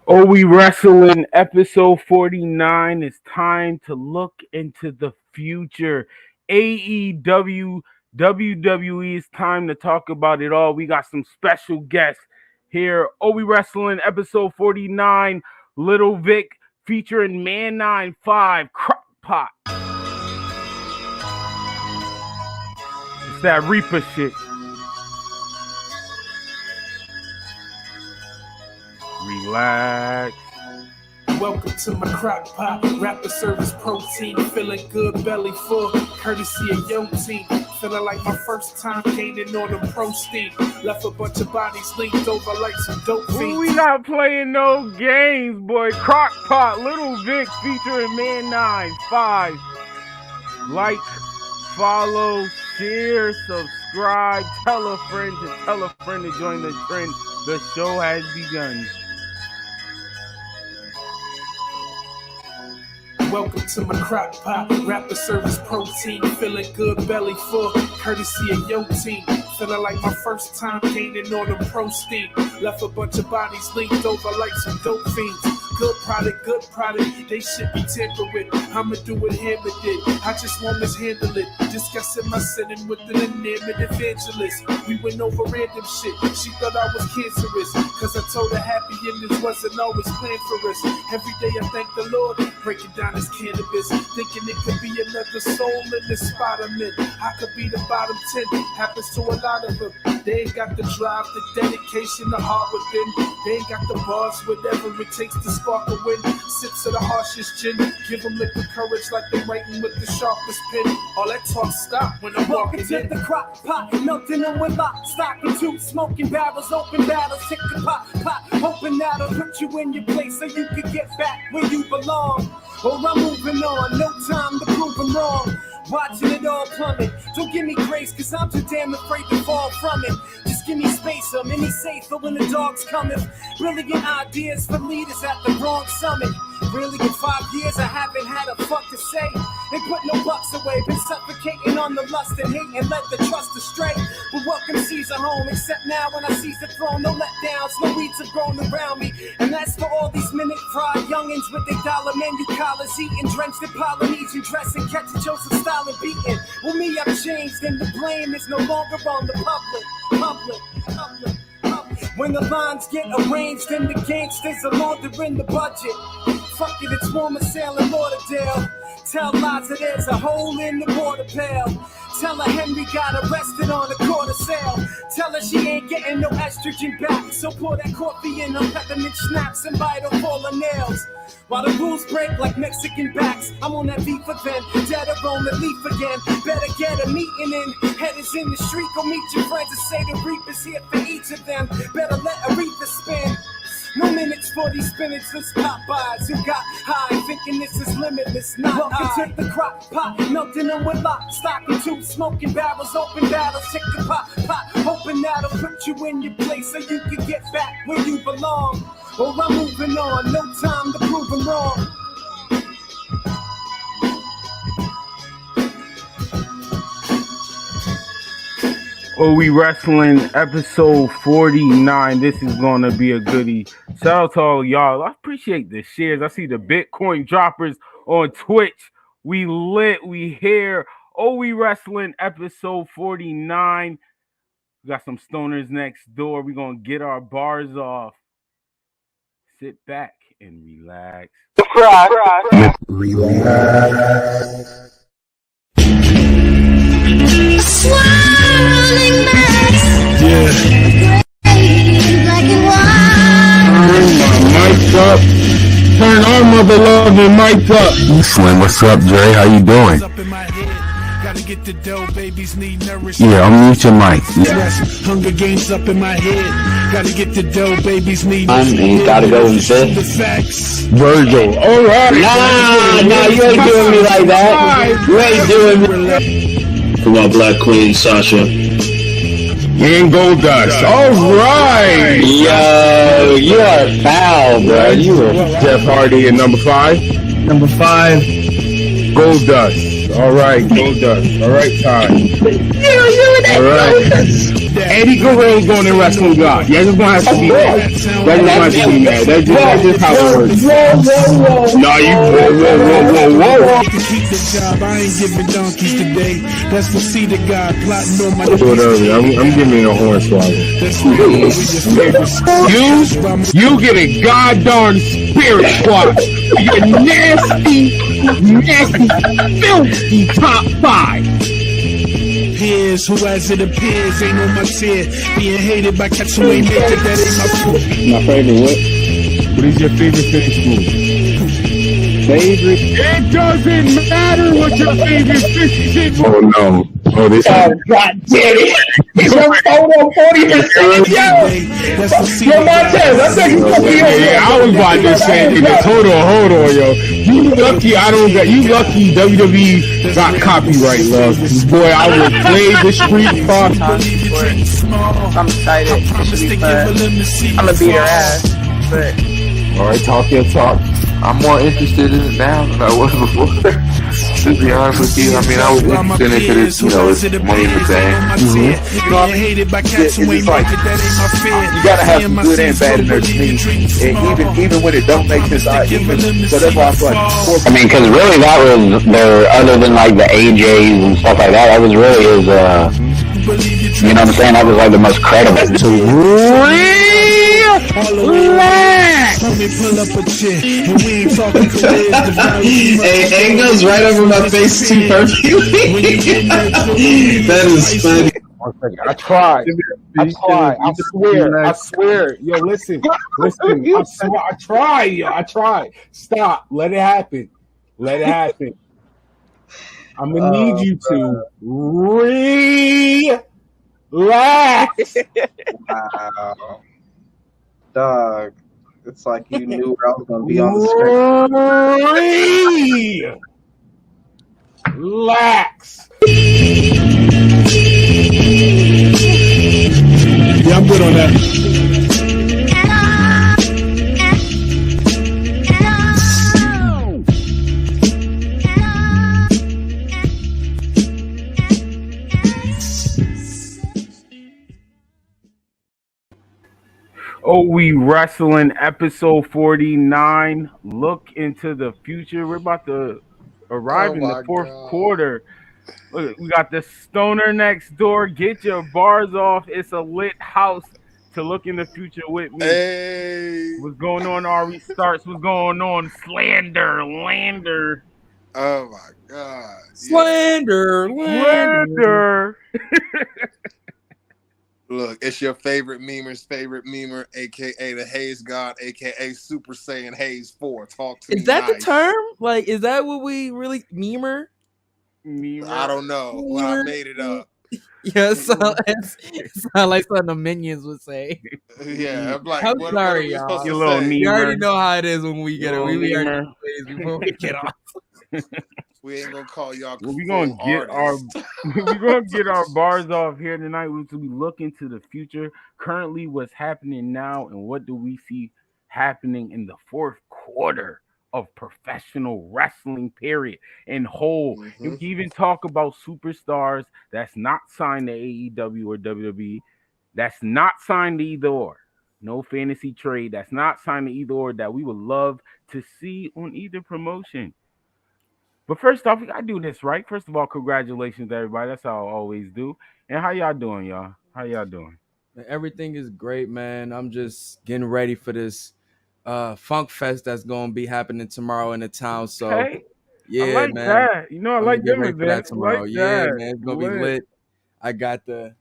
Oh, we wrestling episode 49. It's time to look into the future. AEW WWE. It's time to talk about it all. We got some special guests here. Oh, we wrestling episode 49. Little Vic featuring Man 95 Crockpot. It's that Reaper shit. Relax. Welcome to my crock pot, rapper service protein, feeling good, belly full, courtesy of your team. Feeling like my first time gaining on the pro steam. Left a bunch of bodies leaked over like some dope fiends. We not playing no games, boy. Crockpot, Little Vic featuring Man 95. Like, follow, share, subscribe, tell a friend to join the trend. The show has begun. Welcome to my crock pot, rapper service protein, feeling good, belly full, courtesy of your team. Feeling like my first time gaining on the pro steam. Left a bunch of bodies leaked over like some dope fiends. Good product, they should be tampered with. I'ma do what Hammer did, I just won't mishandle it. Discussing my sinning with an enamored evangelist. We went over random shit, she thought I was cancerous. Cause I told her happy endings wasn't always planned for us. Every day I thank the Lord, breaking down this cannabis. Thinking it could be another soul in this spot I'm in. I could be the bottom 10, happens to a lot of them. They ain't got the drive, the dedication, the heart within. They ain't got the bars, whatever it takes to spark a win. Sips of the harshest gin, give them liquid courage like they're writing with the sharpest pen. All that talk stop when I'm walking in. The crock pot, melting them with lock, stock and two smoking barrels, open battles, tick the pot, hoping that'll put you in your place so you can get back where you belong. Or I'm moving on, no time to prove them wrong. Watching it all plummet. Don't give me grace, cause I'm too damn afraid to fall from it. Just give me space, I'm any safer when the dogs coming. Brilliant ideas for leaders at the wrong summit. Really in 5 years I haven't had a fuck to say. Ain't put no bucks away, been suffocating on the lust and hate and let the trust astray. But welcome Caesar home, except now when I seize the throne. No letdowns, no weeds have grown around me. And that's for all these minute fried youngins with their dollar menu collars, eating drenched in Polynesian dressing, catching Joseph Stalin beating. Well, me, I've changed and the blame is no longer on the public. When the lines get arranged and the gangsters are laundering the budget. Fuck it, it's warmer sailing Lauderdale. Tell Liza there's a hole in the water pail. Tell her Henry got arrested on a quarter sale. Tell her she ain't getting no estrogen back. So pour that coffee in her peppermint schnapps and bite off all her nails. While the rules break like Mexican backs, I'm on that beef event, dead or on the leaf again. Better get a meeting in, head is in the street, go meet your friends and say the reaper's here for each of them. Better let Aretha spin. No minutes for these spinaceless Popeyes who got high, thinking this is limitless, not welcome to the crock pot, melting them with lock, stock and two smoking barrels, open battles, tick the pot, hoping that'll put you in your place so you can get back where you belong. Or I'm moving on, no time to prove them wrong. Oh, we wrestling episode 49. This is gonna be a goodie. Shout out to all y'all. I appreciate the shares. I see the Bitcoin droppers on Twitch. We lit, we here. Oh, we wrestling episode 49. We got some stoners next door. We're gonna get our bars off. Sit back and relax. Relax. Swirling mass. Yeah. Black and white. Mic's up. Turn our mother loving mic up. Slim, what's up, Dre? How you doing? Get the dough, babies need nourishment. Yeah, unmute your mic. Yeah. Hunger Games up in my head. Gotta get the dough, babies need You gotta go in bed. the facts. Virgil, alright. Nah, you ain't doing me like that. You ain't doing me. For my black queen, Sasha. And Goldust. Alright. Yo, you are foul, bro. You are Jeff Hardy at number 5. number 5. Goldust. Alright, Goldust. Alright, time. Alright. Eddie Guerrero's going to wrestling God. Y'all just gonna have to be mad. Y'all just gonna have to be mad. That's just how it works. No, you whoa. To keep the job, I ain't giving donkeys today. That's the seed of God plotting on my Whatever. I'm giving you a horn swallow. You get a goddamn spirit squad. You're nasty, filthy top 5. Peers who, as it appears, ain't on my tier. Being hated by cats who ain't naked, that ain't my fault. My favorite what? What is your favorite finish move? Favorite? It doesn't matter what your favorite finish move. Oh no. Oh, this. Oh, God damn it! It's your photo 40%. Yo, Montez, I think you yeah, I was about to say, hold on, yo. You lucky I don't got. You lucky WWE got copyright love. Boy, I would play the street fight. I'm excited. It should be fun. I'm gonna beat her ass, but. All right, talk your talk. I'm more interested in it now than I was before. To be honest with you, I mean, I was interested in it because it's money in the bank. You know what I mean? It's like, you gotta have some good and bad in there to me. And even when it don't make sense, so that's why I feel like. I mean, because really that was their, other than like the AJs and stuff like that was really his, you know what I'm saying? That was like the most credible. Hey, it goes right over my face too perfectly. That is funny. I tried. I swear. Yo, listen. I tried. Stop. Let it happen. I'm gonna need you to relax. Wow. Dog. It's like you knew where I was going to be on the screen. Relax. Yeah, I'm good on that. Oh, we wrestling episode 49. Look into the future. We're about to arrive in the fourth quarter. Look, we got the stoner next door. Get your bars off. It's a lit house to look in the future with me. Hey. What's going on, Arri Starks? What's going on, Lander? Oh my God. Slander. Look, it's your favorite memer's favorite memer, aka the Haze God, aka Super Saiyan Haze 4. Talk to me. Is that the term? Like, is that what we really memer? I don't know. Well, I made it up. Yeah, it sounds like something the minions would say. Yeah, I'm like, I'm what sorry, are we supposed y'all. to say? You already know how it is when we get it. We are before we get off. We ain't gonna call y'all. Well, we're gonna get our bars off here tonight. We look into the future, currently what's happening now, and what do we see happening in the fourth quarter of professional wrestling period in whole. Mm-hmm. We can even talk about superstars that's not signed to AEW or WWE, that's not signed to either or. No fantasy trade, that's not signed to either or, that we would love to see on either promotion. But first off, we gotta do this, right? First of all, congratulations to everybody. That's how I always do. And how y'all doing, y'all? How y'all doing? Everything is great, man. I'm just getting ready for this Funk Fest that's gonna be happening tomorrow in the town. So yeah, I like man. That. You know, I like them events. That tomorrow. Like yeah, that. Man, it's gonna be lit. I got the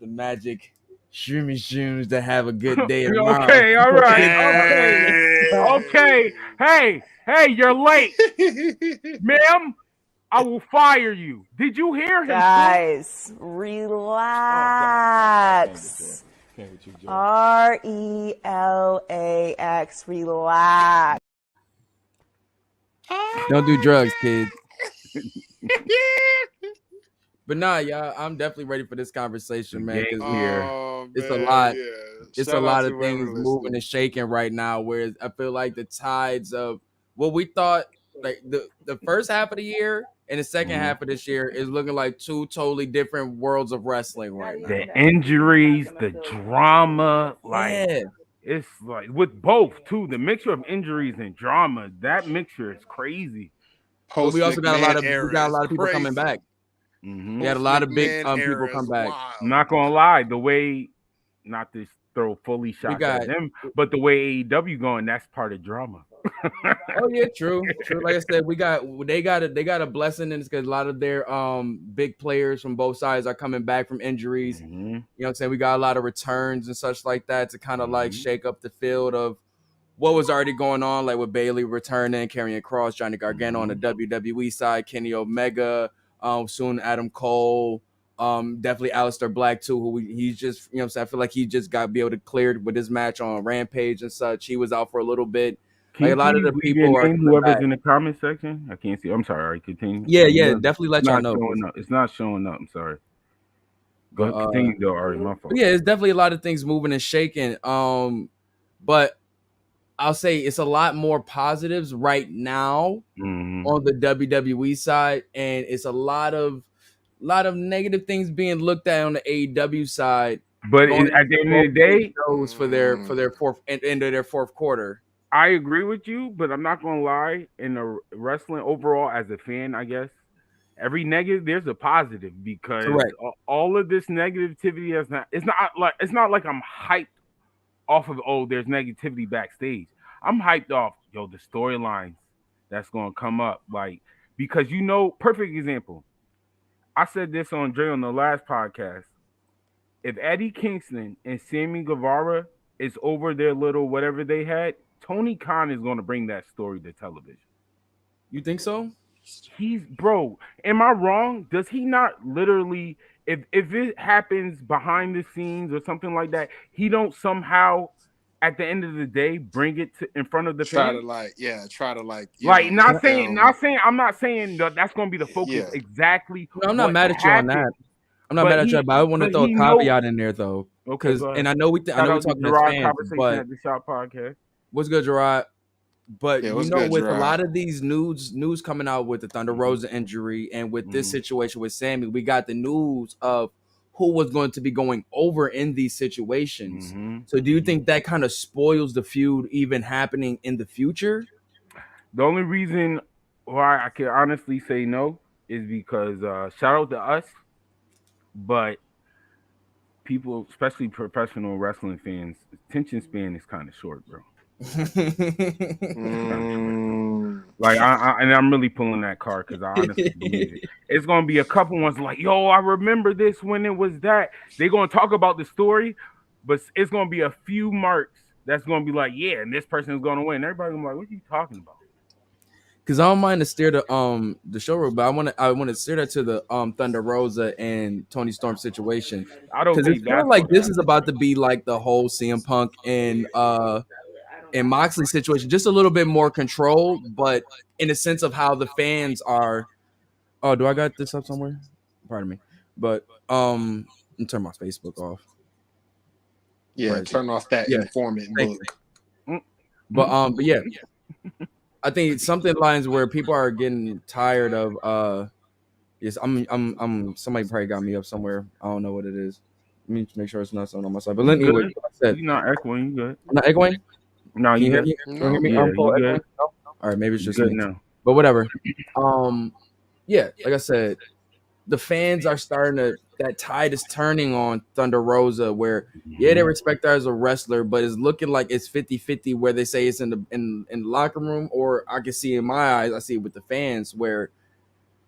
magic shimmy shoes to have a good day tomorrow. Okay, all right. Okay. Hey, you're late. Ma'am, I will fire you. Did you hear him? Guys, relax. RELAX, relax. Don't do drugs, kids. But nah, y'all, I'm definitely ready for this conversation, man. Because it's a lot. Yeah. It's a lot of things moving and shaking right now. Whereas I feel like the tides of what we thought, like the first half of the year, in the second half of this year is looking like two totally different worlds of wrestling right now. The injuries, the drama, like it's like with both too. The mixture of injuries and drama, that mixture is crazy. But we also got a lot of people coming back. Mm-hmm. We had a lot of big people come back. I'm not gonna lie, the way, not to throw fully shots at them, but the way AEW going, that's part of drama. Oh yeah, true. Like I said, they got a blessing in this because a lot of their big players from both sides are coming back from injuries. Mm-hmm. You know what I'm saying? We got a lot of returns and such like that to kind of like shake up the field of what was already going on, like with Bailey returning, Karrion Kross, Johnny Gargano on the WWE side, Kenny Omega, soon Adam Cole, definitely Aleister Black too, who he's just, you know what I'm saying? I feel like he just got be able to clear with his match on Rampage and such. He was out for a little bit. Like a lot of the people are whoever's in the comment section. I can't see. I'm sorry. Ari, continue. Yeah, definitely let y'all know. It's not showing up. I'm sorry. Go ahead, continue though, Ari. My fault. Yeah, it's definitely a lot of things moving and shaking. But I'll say it's a lot more positives right now on the WWE side, and it's a lot of negative things being looked at on the AEW side. But at the end of the day, for their fourth end of their fourth quarter. I agree with you, but I'm not gonna lie. In the wrestling overall, as a fan, I guess every negative there's a positive because all of this negativity is not. It's not like I'm hyped off of there's negativity backstage. I'm hyped off the storylines that's gonna come up, like because perfect example. I said this on Dre on the last podcast. If Eddie Kingston and Sammy Guevara is over their little whatever they had, Tony Khan is going to bring that story to television. You think so? Bro, am I wrong? Does he not literally, if it happens behind the scenes or something like that, he don't somehow at the end of the day bring it in front of the fans? I'm not saying that's going to be the focus exactly. No, I'm not mad at you on that. I'm not mad at you, but I want to throw a caveat in there though. Because and I know we talking as fans, but at the Shop Podcast. What's good, Gerard? But with a lot of these news coming out with the Thunder Rosa injury and with this situation with Sammy, we got the news of who was going to be going over in these situations. So do you think that kind of spoils the feud even happening in the future? The only reason why I can honestly say no is because shout out to us, but people, especially professional wrestling fans, attention span is kind of short, bro. Like I'm really pulling that card because I honestly believe it. It's gonna be a couple ones like, yo, I remember this when it was that. They're gonna talk about the story, but it's gonna be a few marks that's gonna be like, yeah, and this person is gonna win. Everybody's gonna be like, what are you talking about? Because I don't mind to steer the show, but I want to steer that to the Thunder Rosa and Tony Storm situation. I don't think it's like this is about to be like the whole CM Punk and Moxley situation, just a little bit more controlled, but in the sense of how the fans are. Oh, do I got this up somewhere? Pardon me, but I'm turn my Facebook off. Yeah, turn off that informant book. But yeah. I think something lines where people are getting tired of yes, I'm somebody probably got me up somewhere. I don't know what it is. Let me make sure it's not something on my side. But anyway, like I said, you're not echoing, you good. I'm not echoing? No, you good. Hear me? Yeah, you good. All right, maybe it's just good me. now. But whatever. Yeah, like I said, the fans are starting to, that tide is turning on Thunder Rosa where they respect her as a wrestler, but it's looking like it's 50-50 where they say it's in the locker room, or I can see in my eyes, I see it with the fans where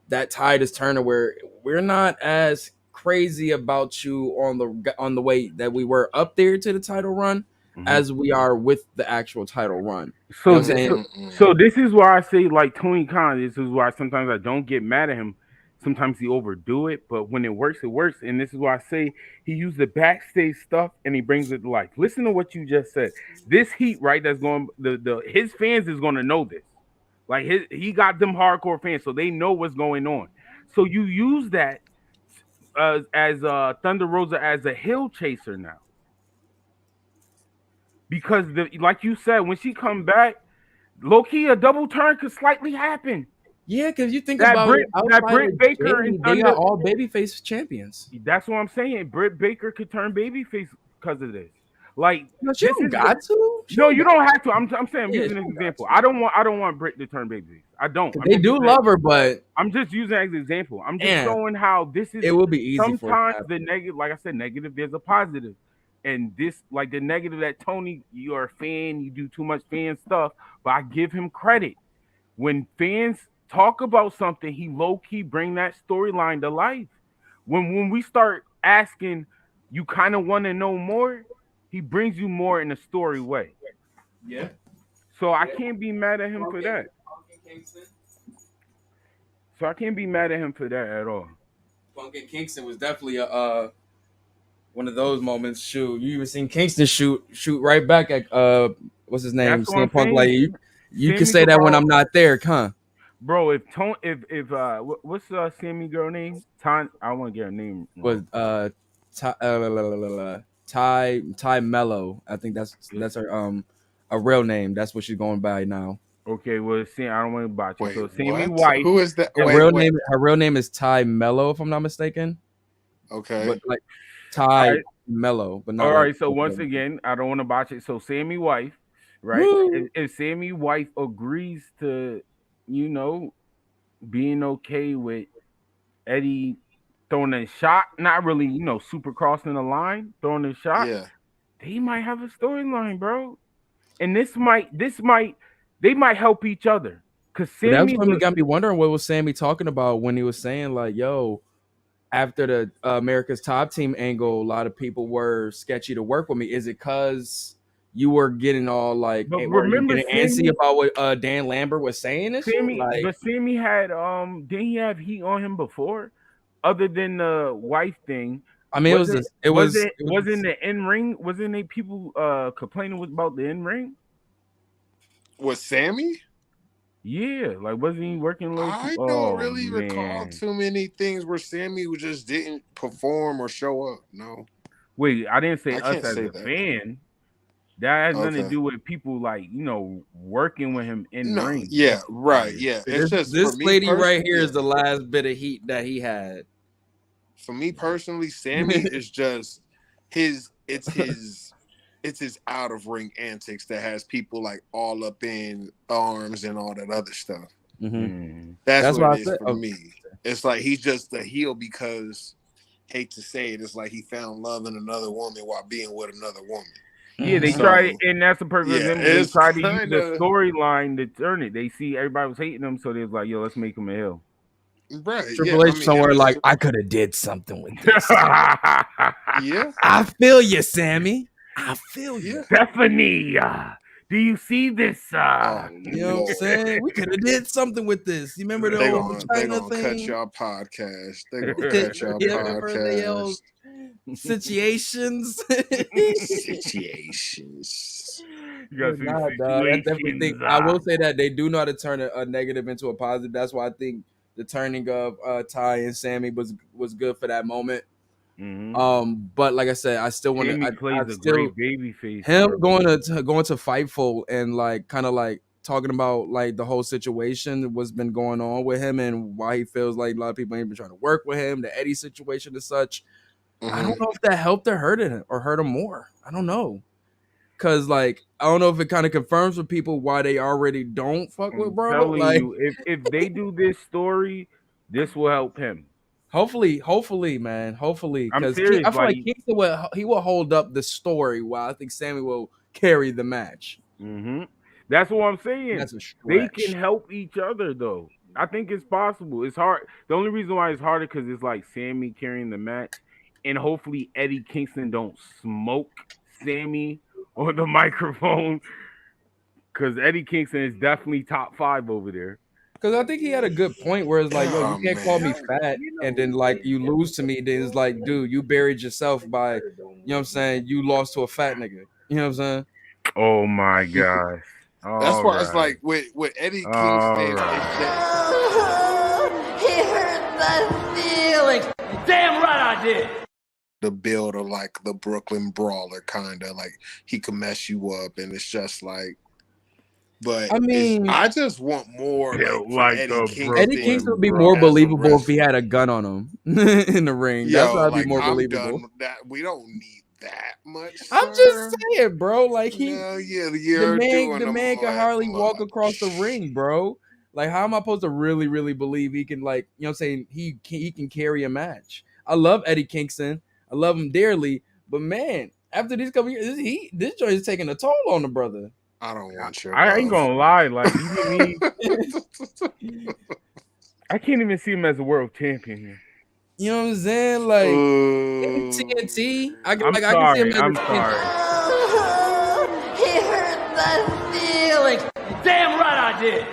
that tide is turning where we're not as crazy about you on the way that we were up there to the title run as we are with the actual title run. So this is why I say, like Tony Khan, this is why sometimes I don't get mad at him. Sometimes he overdo it, but when it works, it works. And this is why I say he used the backstage stuff and he brings it to life. Listen to what you just said. This heat, right? That's going his fans is going to know this. Like he got them hardcore fans, so they know what's going on. So you use that as Thunder Rosa as a hill chaser now, because like you said, when she come back, low key a double turn could slightly happen. Yeah, because you think That about it, outside Britt of Baker Jay, and they Thunder. got all babyface champions. That's what I'm saying. Britt Baker could turn babyface because of this. Like No, she this don't is the, got to. She no, don't you got don't to. have to. I'm saying I'm Yeah, using she this don't got example. to. I don't want Britt to turn babyface. I don't. 'Cause I'm they just do using love her, but I'm just using it as an example. I'm just man, showing how this is it will be easy for it to sometimes happen. the negative, like I said, negative, there's a positive. And this, like the negative that Tony, you're a fan, you do too much fan stuff, but I give him credit. When fans talk about something, he low-key bring that storyline to life. When we start asking, you kind of want to know more, he brings you more in a story way. Yeah. So I can't be mad at him for that. So I can't be mad at him for that at all. Punkin Kingston was definitely a one of those moments. Shoot, you even seen Kingston shoot right back at what's his name, That's what I'm CM Punk. Like saying. you can Sammy say that when Guevara, I'm not there, huh? bro. What's Sammy girl name? I want to get her name Was wrong. Ty Mello. I think that's her a real name. That's what she's going by now. Okay, well, I don't want to botch it. Wait, So Sammy what? wife. Who is that? Her real name is Ty Mello, if I'm not mistaken. Okay. But like Ty Right. Mello, but not All like. right. So once again, I don't want to botch it. So Sammy wife, right? If Sammy wife agrees to, being okay with Eddie throwing a shot, not really, super crossing the line, throwing a shot, Yeah. they might have a storyline, bro. And they might help each other. Cause But that's Sammy what got me wondering what was Sammy talking about when he was saying like, "Yo, after the America's Top Team angle, a lot of people were sketchy to work with me. Is it because you were getting all like, But were you remember getting antsy about what Dan Lambert was saying and shit? Like, But Sammy had didn't he have heat on him before? Other than the wife thing. I mean, Wasn't the in ring? Wasn't they people complaining about the in ring? Was Sammy? Yeah, like wasn't he working low? I don't really recall too many things where Sammy just didn't perform or show up. No. Wait, I didn't say I us can't as say a that. fan. That has nothing to Okay. do with people like working with him in No, ring. yeah, right, yeah. It's just this for me lady right here is yeah. the last bit of heat that he had. For me personally, Sammy is just it's his out of ring antics that has people like all up in arms and all that other stuff. Mm-hmm. That's what it is for me. It's like he's just a heel because, hate to say it, it's like he found love in another woman while being with another woman. Yeah, they tried, and that's the perfect example. They tried to use the storyline to turn it. They see everybody was hating him, so they was like, "Yo, let's make him a heel." Right? Triple H somewhere like, I could have did something with this. Yeah, I feel you, Sammy. I feel you, Stephanie. Do you see this? you know what I'm saying? We could have did something with this. You remember the old China thing? Cut y'all podcast. They gonna cut y'all podcast. Situations. Situations. I will say that they do know how to turn a negative into a positive. That's why I think the turning of Ty and Sammy was good for that moment. Mm-hmm. But like I said, I still want to. I plays a still, great baby face. Him going to Fightful and like kind of like talking about like the whole situation, what's been going on with him, and why he feels like a lot of people ain't been trying to work with him, the Eddie situation and such. Mm-hmm. I don't know if that helped or hurt him more. I don't know. Cause like I don't know if it kind of confirms with people why they already don't fuck with bro. Telling like, you, if they do this story, this will help him. Hopefully, man. Hopefully, I'm because serious. I feel like Kingston will hold up the story, while I think Sammy will carry the match. Mm-hmm. That's what I'm saying. That's a stretch. They can help each other though. I think it's possible. It's hard. The only reason why it's harder because it's like Sammy carrying the match, and hopefully Eddie Kingston don't smoke Sammy on the microphone, because Eddie Kingston is definitely top 5 over there. Because I think he had a good point where it's like, yo, you can't call me fat, and then like you lose to me. Then it's like, dude, you buried yourself by, you know what I'm saying? You lost to a fat nigga. You know what I'm saying? Oh my gosh. That's why it's like with Eddie Kingston. He hurt my feelings. Damn right I did. The build of like the Brooklyn Brawler, kind of like he can mess you up, and it's just like But I mean, I just want more Built like like Eddie a Kingston. Eddie Kingston would be bro. more as a believable if he had wrestler. a gun on him in the ring. That's why I'd be more I'm believable. done with that. We don't need that much. I'm just saying, bro. Like you're doing the man can hardly walk across the ring, bro. Like, how am I supposed to really, really believe he can, like, you know what I'm saying, he can carry a match? I love Eddie Kingston. I love him dearly. But man, after these couple years, this joint is taking a toll on the brother. I don't want your I ain't love. gonna lie, like he I can't even see him as a world champion here. You know what I'm saying? Like TNT, I can see him as I'm a sorry. He hurt my feelings. Damn right I did.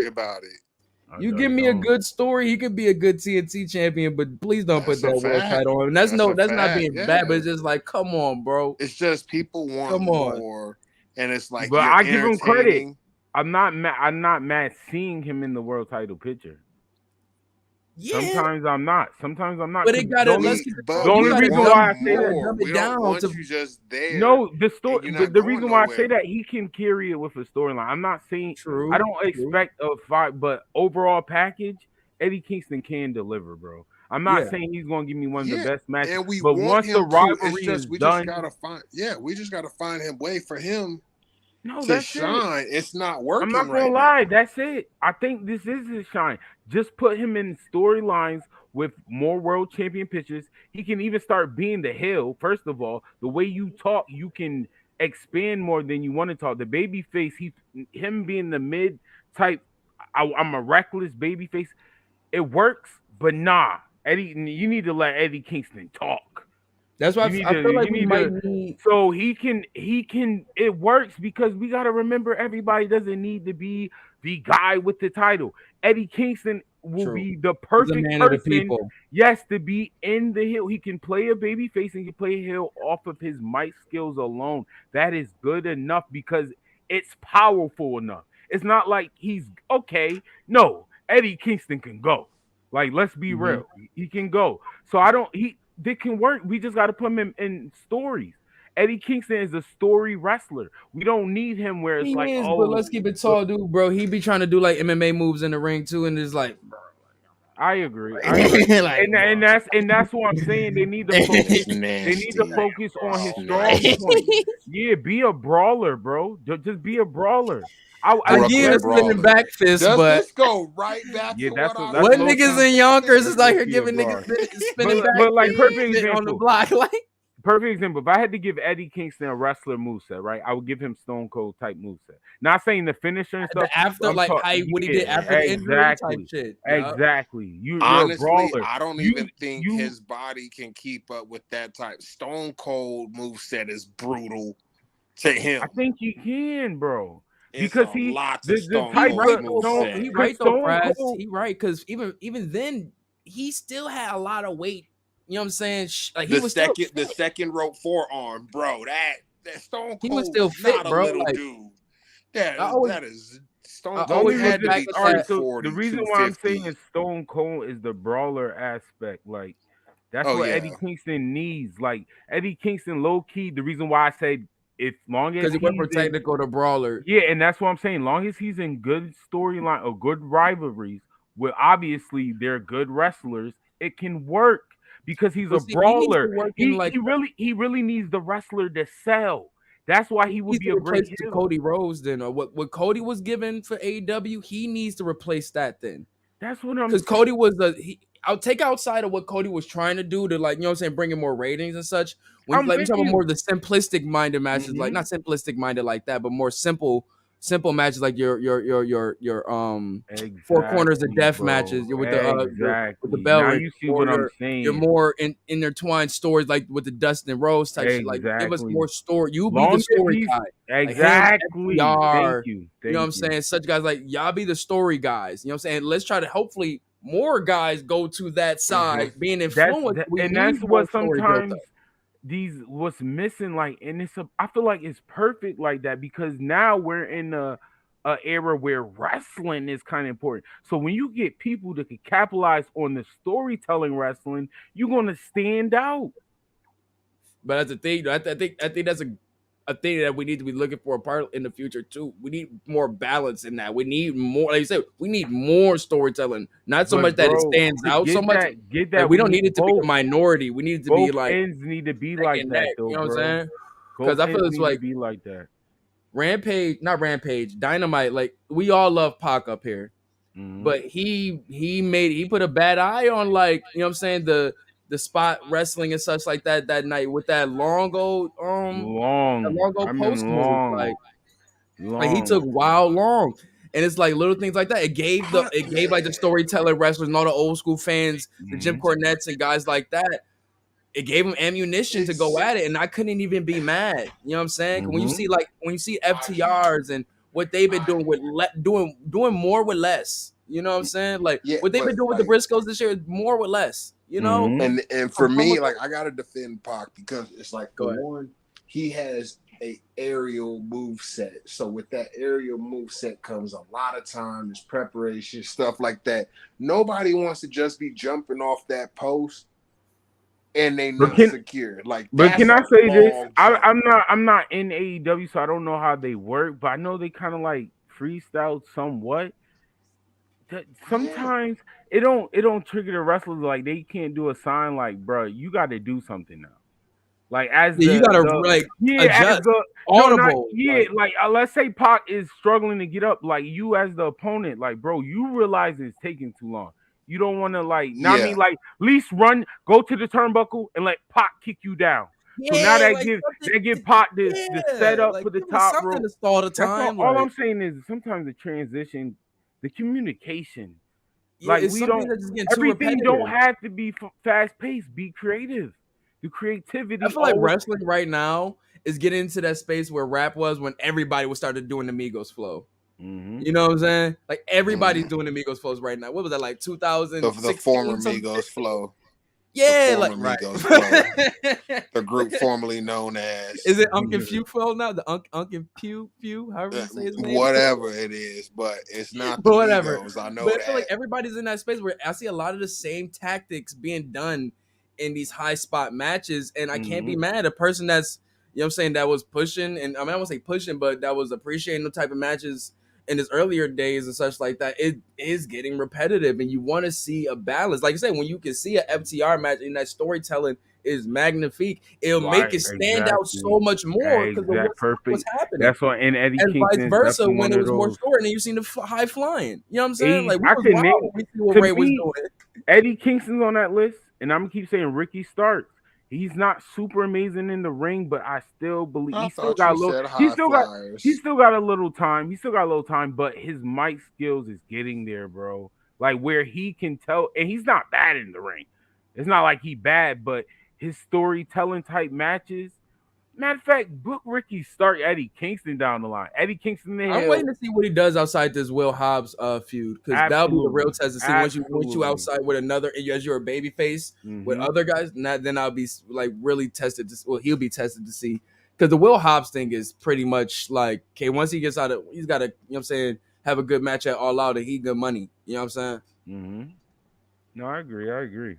About it. You give me a good story, he could be a good TNT champion, but please don't put that world title on him. That's not being bad, but it's just like, come on, bro. It's just people want more, and it's like, but I give him credit. entertaining. I'm not mad seeing him in the world title picture. Yeah. Sometimes I'm not. But it got the only reason why I say that, we don't want you just there. No, the story. The reason why nowhere. I say that, he can carry it with a storyline. I'm not saying true. I don't expect a fight, but overall package, Eddie Kingston can deliver, bro. I'm not saying he's gonna give me one of the best matches, and we but want once him the rivalry is we done, just gotta find. Yeah, we just gotta find him way for him. to that's shine. It's not working. I'm not gonna lie, that's it. I think this is his shine. Just put him in storylines with more world champion pitchers. He can even start being the heel. First of all, the way you talk, you can expand more than you want to talk. The baby face, him being the mid type, I'm a reckless baby face. It works, but nah, Eddie, you need to let Eddie Kingston talk. That's why I feel like we might need. So he can. It works because we got to remember everybody doesn't need to be the guy with the title. Eddie Kingston will be the perfect person. Yes, to be in the heel. He can play a baby face and can play a heel off of his mic skills alone. That is good enough because it's powerful enough. It's not like he's okay. No, Eddie Kingston can go. Like, let's be real. He can go. So they can work. We just got to put him in stories. Eddie Kingston is a story wrestler. We don't need him where it's but let's keep it tall, dude, bro. He be trying to do like MMA moves in the ring too, and it's like, bro. I agree. And that's what I'm saying. They need to focus. They need to focus on his strong point. Yeah, be a brawler, bro. Just be a brawler. I give spinning back fist, but this go right back to what niggas in Yonkers is like here giving niggas spinning back but like perfect fist example on the block, like. Perfect example. If I had to give Eddie Kingston a wrestler moveset, right, I would give him Stone Cold type moveset. Not saying the finisher and stuff. After what he did after the injury type shit. Exactly. Honestly, you're a brawler. I don't even think his body can keep up with that type. Stone Cold moveset is brutal to him. I think he can, bro. It's because he right though, Frass. He right, because even then he still had a lot of weight. You know what I'm saying? Like the second rope forearm, bro. That Stone Cold. He was still fit, bro. Little like, dude. That is Stone Cold had to be 240. The reason why I'm saying is Stone Cold is the brawler aspect. Like that's what Eddie Kingston needs. Like Eddie Kingston, low key. The reason why I say as long as because he went from technical to brawler. Yeah, and that's what I'm saying. Long as he's in good storyline or good rivalries, where obviously they're good wrestlers, it can work. Because he's a brawler. He really needs the wrestler to sell. That's why he would be a great heel. Cody Rhodes then, or what Cody was given for AEW, he needs to replace that then. That's what I'm because Cody was I'll take outside of what Cody was trying to do to, like, you know what I'm saying, bring in more ratings and such. When like, I'm talking about more of the simplistic minded matches, like not simplistic minded like that, but more simple matches like your four corners of death matches with the bell. Now you see what I'm saying. You're more intertwined stories like with the Dustin Rose type shit. Like, give us more story. You be the story guy. Exactly. Thank you. You know what I'm saying? Such guys like y'all be the story guys. You know what I'm saying? Let's try to hopefully more guys go to that side, being influenced. And that's what sometimes what's missing, like, and I feel like it's perfect like that because now we're in a era where wrestling is kind of important. So when you get people that can capitalize on the storytelling wrestling, you're gonna stand out. But that's the thing. I think that's a thing that we need to be looking for a part in the future too. We need more balance in that. We need more, like you said, we need more storytelling. Not so much that it stands to out so get much. that, We we don't need need it to be a minority. We need it to be both like ends need to be neck like and that, neck. though, You know what I'm bro. saying? Because Both I feel ends it's need like to be like that. Rampage, Dynamite. Like we all love Pac up here, but he put a bad eye on, like, you know what I'm saying, the spot wrestling and such like that night with that long old post move. Like he took wild long. And it's like little things like that. It gave like the storyteller wrestlers and all the old school fans, the Jim Cornettes and guys like that. It gave them ammunition to go at it, and I couldn't even be mad. You know what I'm saying? 'Cause when you see FTRs and what they've been doing with doing more with less. You know what I'm saying? Like what they've been doing with the Briscoes this year is more with less. You know? And for me, like, I gotta defend Pac because it's like, Go for ahead. one, he has a aerial move set. So with that aerial move set comes a lot of time, there's preparation, stuff like that. Nobody wants to just be jumping off that post and they not secure. Like, but can I say this? long I'm not in AEW, so I don't know how they work, but I know they kind of like freestyle somewhat. Sometimes it don't trigger the wrestlers, like they can't do a sign like, bro, you got to do something now. Like as Yeah, you gotta like adjust, as the audible. like let's say Pac is struggling to get up, like you as the opponent, like, bro, you realize it's taking too long. You don't want to like, not me, like, at least run, go to the turnbuckle and let Pac kick you down. So now that like give Pac this setup like for the give us top something rope. to stall the That's time. all like, I'm saying is sometimes the transition, the communication, yeah, like it's we something don't, that's just getting too everything don't repetitive. have to be fast paced. Be creative. The creativity. I feel like wrestling right now is getting into that space where rap was when everybody was started doing the Migos flow. You know what I'm saying? Like everybody's doing the Migos flows right now. What was that, like 2016? The former Migos flow. Yeah, the former Migos flow. The group formerly known as. Is it Uncle Pew flow now? The Uncle Pew, however you say his name. Whatever it is, but it's not the Migos. I know but that. I feel like everybody's in that space where I see a lot of the same tactics being done in these high spot matches, and I can't be mad. A person that's, you know what I'm saying, that was pushing, and I mean, I won't say pushing, but that was appreciating the type of matches in his earlier days and such like that, it is getting repetitive, and you want to see a balance. Like I said, when you can see a FTR match and that storytelling is magnifique, it'll make it stand out so much more because of what's happening. That's what in Eddie and Kingston, vice versa when it was more short, and then you seen the high flying. You know what I'm saying? Like, we see what Ray was doing. Eddie Kingston's on that list, and I'm gonna keep saying Ricky Starks. He's not super amazing in the ring, but I still believe he still got a little. He still got a little time. He still got a little time, but his mic skills is getting there, bro. Like where he can tell, and he's not bad in the ring. It's not like he bad, but his storytelling type matches. Matter of fact, book Ricky Stark, Eddie Kingston down the line. Eddie Kingston. I'm waiting to see what he does outside this Will Hobbs feud, because that'll be the real test to see once you outside with another, as you're a baby face with other guys. Then I'll be like really tested. He'll be tested to see, because the Will Hobbs thing is pretty much like, okay, once he gets out of, he's got to, you know what I'm saying, have a good match at All Out, and he good money. You know what I'm saying? No, I agree.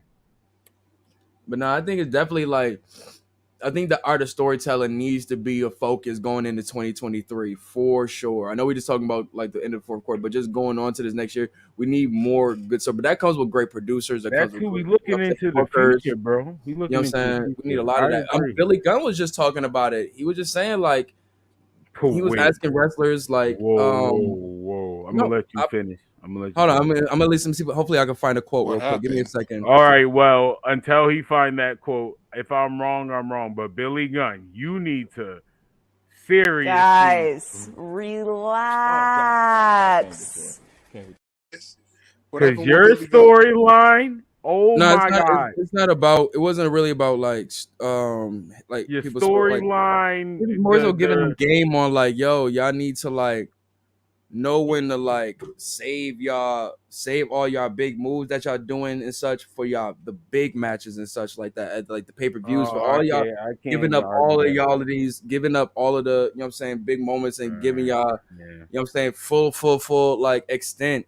But no, I think it's definitely like, I think the art of storytelling needs to be a focus going into 2023 for sure. I know we're just talking about like the end of the fourth quarter, but just going on to this next year, we need more good stuff. But that comes with great producers. That's who we looking into the future, bro. You know what I'm saying? We need a lot of that. Billy Gunn was just talking about it. He was just saying, like, he was asking wrestlers like, whoa. I'm gonna let you finish. Hold on, I'm gonna listen. See, hopefully I can find a quote real quick. Give me a second. All right, well, until he find that quote, if I'm wrong, I'm wrong. But Billy Gunn, you need to seriously, guys, relax. Because your storyline, my God, it's not about. It wasn't really about like your storyline. Like, more so giving them game on like, yo, y'all need to like know when to like save all y'all big moves that y'all doing and such for y'all the big matches and such like that, at like the pay-per-views for all y'all giving up all of y'all of these, giving up all of the, you know what I'm saying, big moments, and giving y'all, you know what I'm saying, full like extent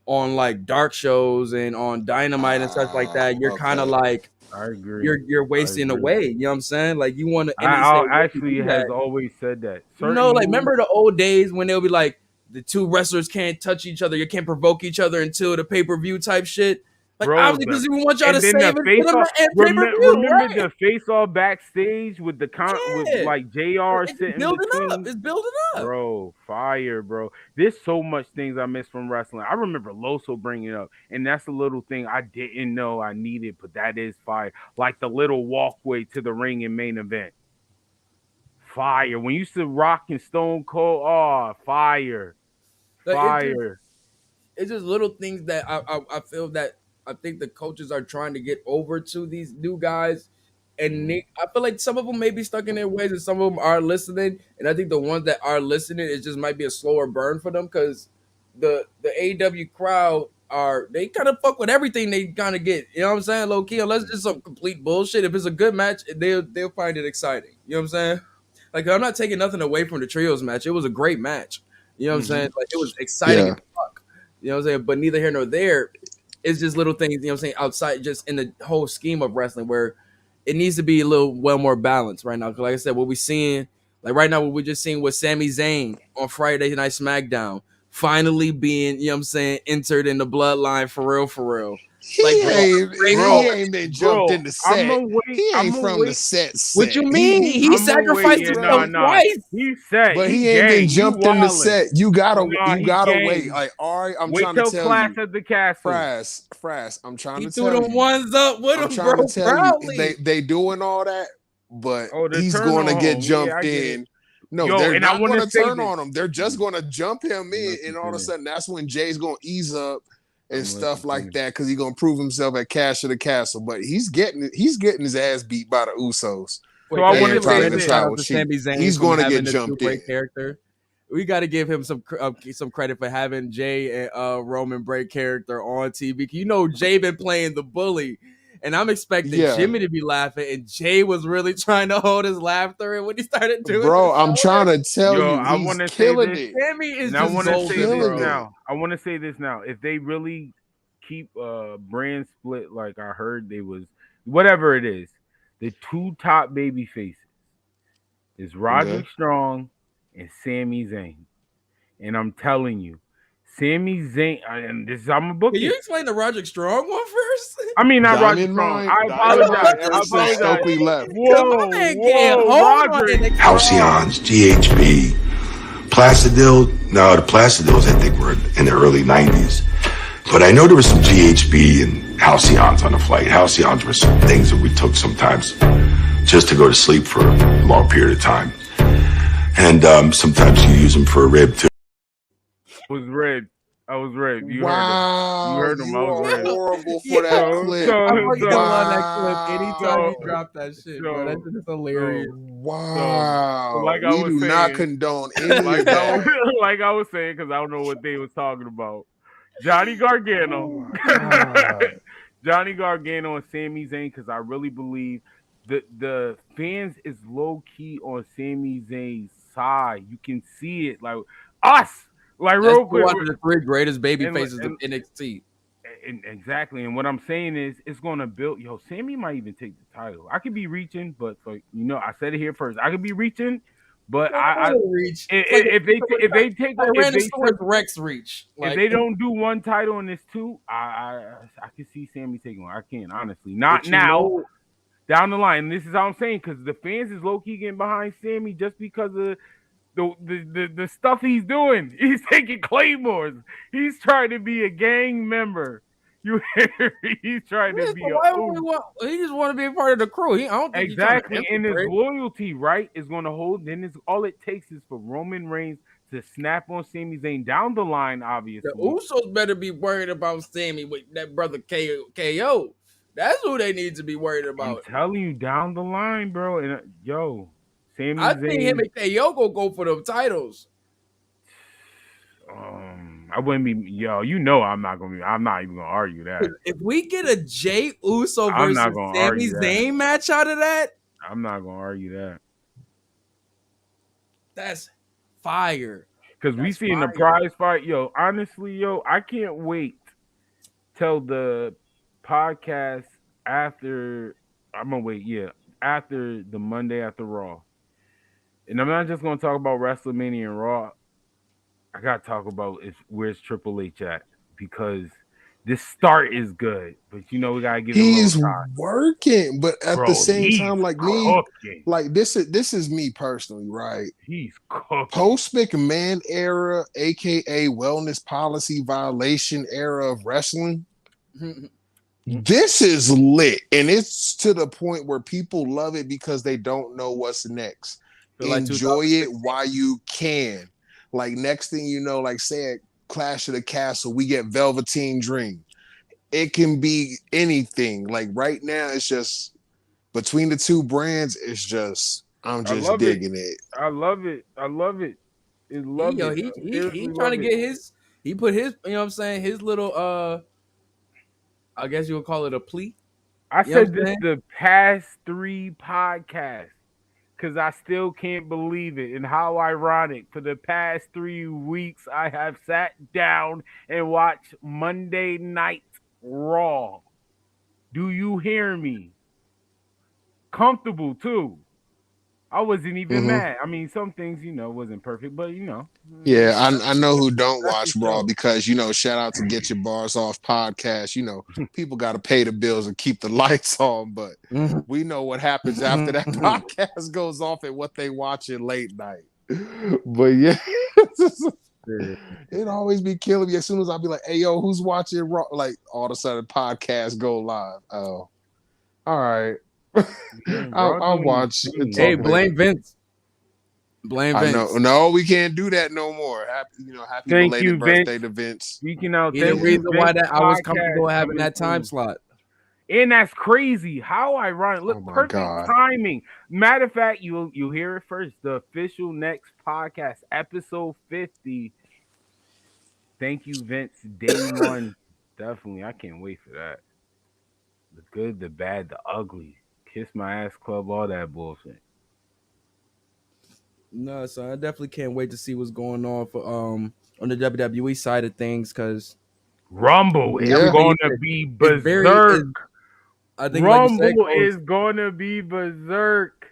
on like dark shows and on Dynamite and such like that. You're kind of like I agree. you're wasting away. You know what I'm saying? Like you want to, and they say I actually that. has always said that. You know, like remember the old days when they'll be like the two wrestlers can't touch each other, you can't provoke each other until the pay-per-view type shit. Like bro, obviously because we want y'all to save the it for face the off. pay-per-view, Remember right? the face off backstage with the with like JR It's sitting building between. up. It's building up. Bro, fire, bro. There's so much things I miss from wrestling. I remember Loso bringing it up, and that's a little thing I didn't know I needed, but that is fire. Like the little walkway to the ring in main event. Fire. When you used to Rock and Stone Cold, oh, fire. Like, Fire. It's just little things that I feel that I think the coaches are trying to get over to these new guys. And I feel like some of them may be stuck in their ways and some of them are listening. And I think the ones that are listening, it just might be a slower burn for them because the AEW crowd they kind of fuck with everything they kind of get. You know what I'm saying? Low key, unless it's just some complete bullshit. If it's a good match, they'll find it exciting. You know what I'm saying? Like I'm not taking nothing away from the trios match. It was a great match. You know what I'm saying? Like it was exciting as fuck. You know what I'm saying? But neither here nor there. It's just little things, you know what I'm saying, outside just in the whole scheme of wrestling where it needs to be a little more balanced right now. Because like I said, what we're seeing, like right now, what we're just seeing with Sami Zayn on Friday Night SmackDown, finally being, you know what I'm saying, entered in the bloodline for real. He ain't been jumped in the set. He ain't from the set. What you mean? He sacrificed himself twice. He said, but he ain't been jumped in the set. You gotta wait. Like, all right, I'm trying to tell Clash you. At the Castle. Frass, I'm trying to tell you. He threw them ones up with him, bro. I'm trying to tell you, they doing all that, but he's going to get jumped in. No, they're not going to turn on him. They're just going to jump him in, and all of a sudden, that's when Jay's going to ease up and stuff like that because he's going to prove himself at Cash of the Castle. But he's getting his ass beat by the Usos. So I want to say this: he's going to get jumped in. Character. We got to give him some credit for having Jay and Roman break character on TV. You know, Jay been playing the bully. And I'm expecting Jimmy to be laughing, and Jay was really trying to hold his laughter. And when he started doing, bro, I'm trying to tell you, he's killing it. Sammy is just golden, now. I want to say this now. If they really keep brand split, like I heard they was, whatever it is, the two top baby faces is Roderick Strong and Sami Zayn, and I'm telling you. Sami Zayn, and this is I'm a book. Can you explain the Roderick Strong one first? I mean, not Roderick Strong. I apologize. Stokely left. Whoa, Halcyons, GHB, Placidil. No, the Placidils I think were in the early 90s. But I know there was some GHB and Halcyons on the flight. Halcyons were some things that we took sometimes just to go to sleep for a long period of time. And sometimes you use them for a rib too. I was red. You heard him. You are horrible for that clip. I'm fucking love that clip anytime you drop that shit, bro. That shit is hilarious. Wow. We do not condone any of that. Like I was saying, because I don't know what they was talking about. Johnny Gargano. Johnny Gargano and Sami Zayn, because I really believe the fans is low-key on Sami Zayn's side. You can see it. Like, us! Like real quick, one of the three greatest baby faces of NXT. Exactly, and what I'm saying is, it's going to build. Sammy might even take the title. I could be reaching, but I said it here first. I could be reaching, but I reach. If they take Rex reach, if they don't do one title in this two, I can see Sammy taking one. I can honestly, not now. Down the line, and this is how I'm saying, because the fans is low key getting behind Sammy just because of the stuff he's doing. He's taking claymores. He's trying to be a gang member. He's trying to be he just want to be a part of the crew. I don't think exactly. And his loyalty, right, is going to hold. Then all it takes is for Roman Reigns to snap on Sami Zayn down the line. Obviously, the Usos better be worried about Sammy with that brother KO. That's who they need to be worried about. I'm telling you, down the line, bro. And Sami I Zayn, think him and KO go for them titles. I wouldn't be. I'm not even gonna argue that. If we get a Jey Uso versus Sami Zayn match out of that, I'm not gonna argue that. That's fire. Because we seen the prize fight. Honestly, I can't wait till the podcast after I'm gonna wait, after the Monday after Raw. And I'm not just gonna talk about WrestleMania and Raw. I gotta talk about where's Triple H at, because this start is good, but we gotta give it a little He's time. working, but at the Bro, same he's time, like me, cooking. like this is me personally, right? He's cooking. Post McMahon era, aka wellness policy violation era of wrestling. This is lit, and it's to the point where people love it because they don't know what's next. Like Enjoy it while you can. Like next thing you know, like say at Clash of the Castle, we get Velveteen Dream. It can be anything. Like right now, it's just between the two brands. It's just I'm just digging it. I love it. I love it. He trying to get his. He put his. You know what I'm saying? His little. I guess you would call it a plea. I said this the past 3 podcasts because I still can't believe it. And how ironic. For the past 3 weeks, I have sat down and watched Monday Night Raw. Do you hear me? Comfortable, too. I wasn't even mad. I mean, some things, wasn't perfect, but, Yeah, I know who don't watch Raw because, shout out to Get Your Bars Off podcast. People got to pay the bills and keep the lights on, but we know what happens after that podcast goes off and what they watch in late night. But yeah, it always be killing me. As soon as I'll be like, hey, yo, who's watching Raw? Like, all of a sudden, podcast go live. Oh, all right. I'll watch. Hey, blame Vince. Blame Vince. I know. No, we can't do that no more. Happy belated birthday to Vince. Speaking out, the reason why I was comfortable having that time slot. And that's crazy. How ironic. Look, perfect timing. Matter of fact, you'll hear it first. The official next podcast, episode 50. Thank you, Vince. Day 1. Definitely. I can't wait for that. The good, the bad, the ugly. Kiss my ass club, all that bullshit. No, so I definitely can't wait to see what's going on for on the WWE side of things, because Rumble is going to be berserk. I think Rumble is going to be berserk.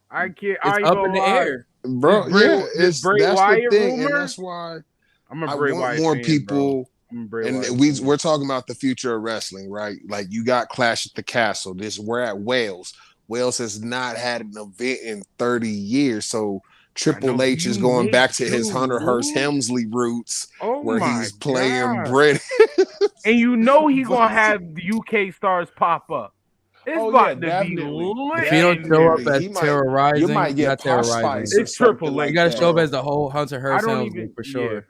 I can't. It's up in the air, bro. That's the thing, and that's why I'm a I Bray want Wyatt more fan, people. And we're talking about the future of wrestling, right? Like you got Clash at the Castle. We're at Wales. Wales has not had an event in 30 years, so Triple H is going back to his Hunter Hearst Helmsley roots, where he's playing British. And he's gonna have the UK stars pop up. It's about to be lit. If you don't show up as Terrorizing, you might get Terrorizing. It's Triple H. You got to show up as the whole Hunter Hearst Helmsley for sure.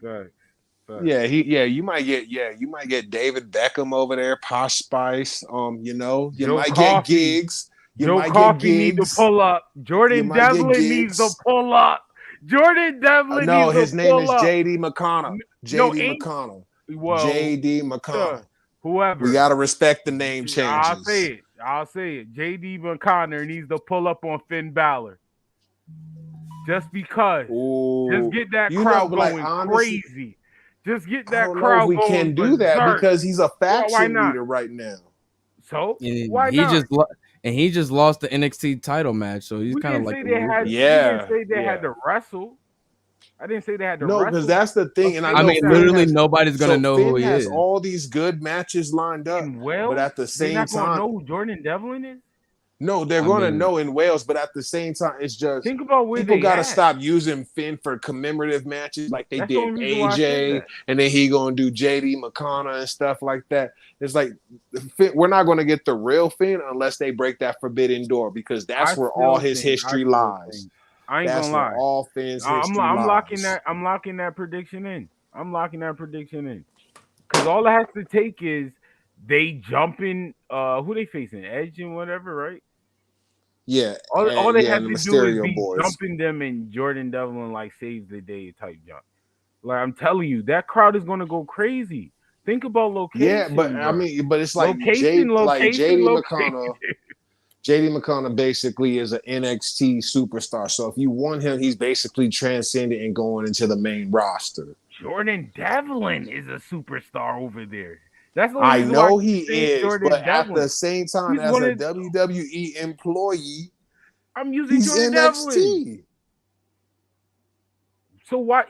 You might get David Beckham over there, Posh Spice. You might get gigs. Joe Coffey needs to pull up. Jordan Devlin needs to pull up. Jordan Devlin. No, his name is JD McConnell. McConnell. Well, JD McConnell. Whoever. We gotta respect the name changes. I'll say it. JD McConnell needs to pull up on Finn Balor. Just because. Ooh. Just get that crowd going crazy. Just get that crowd going. We can do that because he's a faction leader right now. So why not? He just lost the NXT title match, so he's kind of like. We didn't say they had to wrestle. I didn't say they had to wrestle. No, because that's the thing. And I mean, literally nobody's going to know who he is. Finn has all these good matches lined up. But at the same time. They're not going to know who Jordan Devlin is? No, they're going to know in Wales, but at the same time, it's just think about where people got to stop using Finn for commemorative matches like they did AJ, and then he going to do JD McConnell and stuff like that. It's like we're not going to get the real Finn unless they break that forbidden door, because that's where all his history lies. I ain't gonna lie. All Finn's history I'm lies. locking that prediction in. Because all it has to take is they jumping. Who they facing? Edge and whatever, right? Yeah. All they have to do is be boys. jumping them, and Jordan Devlin like saves the day type jump. Like I'm telling you, that crowd is gonna go crazy. Think about location. Yeah, but bro. I mean, but it's like JD McConnell. JD McConnell basically is an NXT superstar. So if you want him, he's basically transcended and going into the main roster. Jordan Devlin is a superstar over there. That's the I reason why know he saying is, Jordan but at Devlin. the same time, He's as one a of- WWE employee, I'm using he's Jordan NXT. Devlin. So why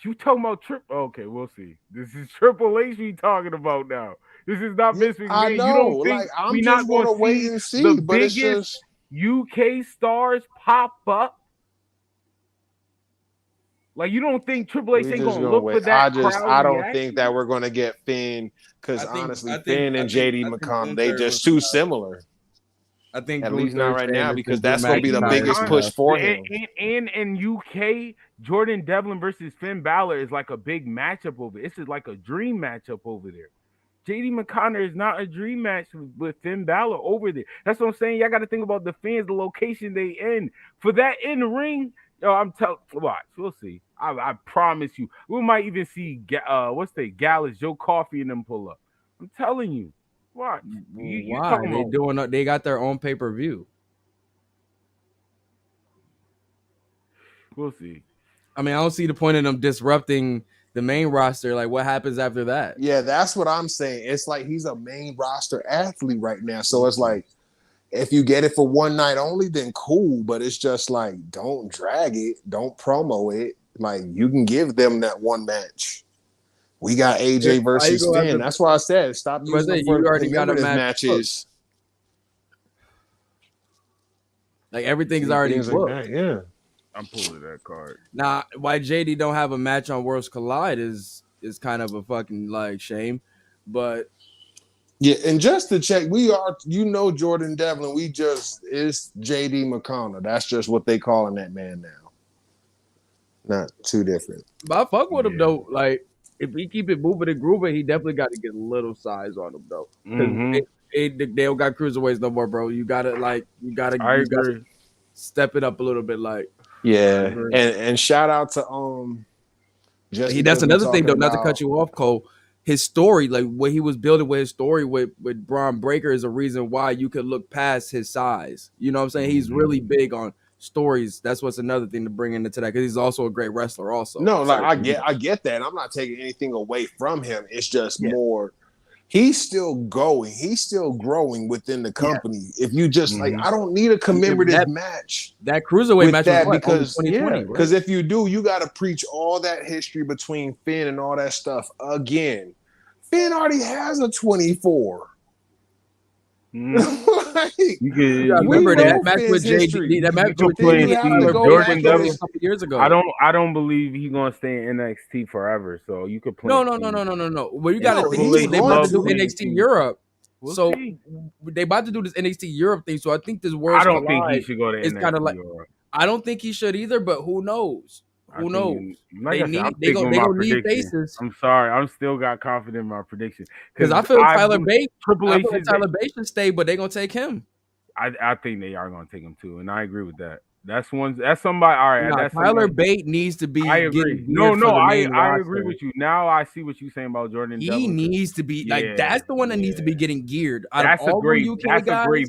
you talking about Okay, we'll see. This is Triple H we talking about now. This is not Vince McMahon. I know. You don't think Like, I'm we just not going gonna to wait see and see, the but it's biggest just UK stars pop up? Like, you don't think Triple H we ain't just gonna gonna look for wait. that crowd I don't reaction? think that we're gonna get Finn because honestly, Finn and JD McConnell, they Gunther just too similar. I think At least Gunther, not right now, Sheamus, because and Drew that's gonna be the McIntyre biggest is push enough. for him. And in UK, Jordan Devlin versus Finn Balor is like a big matchup over. It's just like a dream matchup over there. JD McConnell is not a dream match with Finn Balor over there. That's what I'm saying. Y'all got to think about the fans, the location they in. For that in the ring, yo, I'm telling. Watch, we'll see. I promise you, we might even see Gallus, Joe Coffey, and them pull up. I'm telling you. Watch. Why they got their own pay-per-view. We'll see. I mean, I don't see the point of them disrupting the main roster. Like, what happens after that? Yeah, that's what I'm saying. It's like he's a main roster athlete right now. So it's like, if you get it for one night only, then cool. But it's just like, don't drag it. Don't promo it. Like, you can give them that one match. We got AJ versus Finn. That's why I said stop using them for commemorative matches. Like, everything's already booked. Like that, yeah. I'm pulling that card. Now, why JD don't have a match on Worlds Collide is kind of a fucking like shame, but yeah. And just to check, Jordan Devlin. It's JD McConnell. That's just what they calling that man now. Not too different. But I fuck with him though. Like, if we keep it moving and grooving, he definitely got to get a little size on him though. They don't got cruiserweights no more, bro. You gotta step it up a little bit, like. Yeah, and shout out to that's another thing though. Not to cut you off, Cole. His story, like what he was building with his story with Braun Breaker, is a reason why you could look past his size. You know what I'm saying? He's really big on stories. That's what's another thing to bring into that because he's also a great wrestler. Also, no, like I get that. I'm not taking anything away from him. It's just more. He's still going. He's still growing within the company. If you just like, I don't need a commemorative match. That cruiserweight match was because 2020, because if you do, you got to preach all that history between Finn and all that stuff again. Finn already has a 24. Like, you remember that match with JD? That match with Jordan Devlin a couple years ago. I don't believe he's gonna stay in NXT forever. So you could play. No. Well, you got to think they about to do NXT Europe. So they about to do this NXT Europe thing. So I think this World. I don't think he should go to NXT kind of like. Europe. I don't think he should either. But who knows? Who knows? Like they gonna need faces. I'm sorry, I'm still got confidence in my prediction because I feel Tyler Bate. Tyler Bate should stay, but they gonna take him. I think they are gonna take him too, and I agree with that. That's somebody. All right, that's Tyler Bate needs to be. I agree. I agree with you. Now I see what you're saying about Jordan. He needs to be like that's the one that needs to be getting geared. That's a great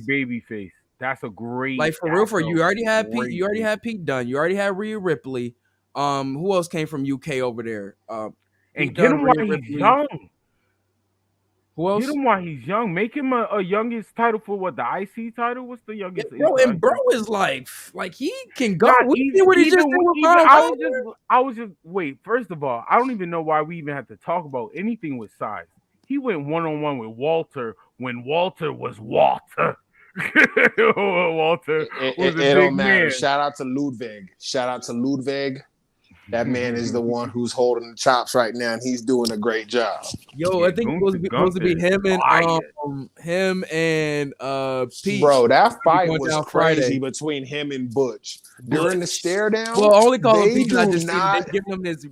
baby face. That's a great like for real. For you already had Pete. You already had Pete Dunne. You already had Rhea Ripley. Who else came from UK over there? And get him while he's young. Who else? Get him while he's young. Make him a youngest title for what, the IC title? What's the youngest? Yeah, bro is like he can go. I was just wait. First of all, I don't even know why we even have to talk about anything with size. He went 1-on-1 with Walter when Walter was Walter. Walter was a big man. Shout out to Ludwig. That man is the one who's holding the chops right now, and he's doing a great job. Yo, I think it's supposed to be him and Peach. Bro, that fight was crazy between him and Butch during the stare down. Well, only call him Peach.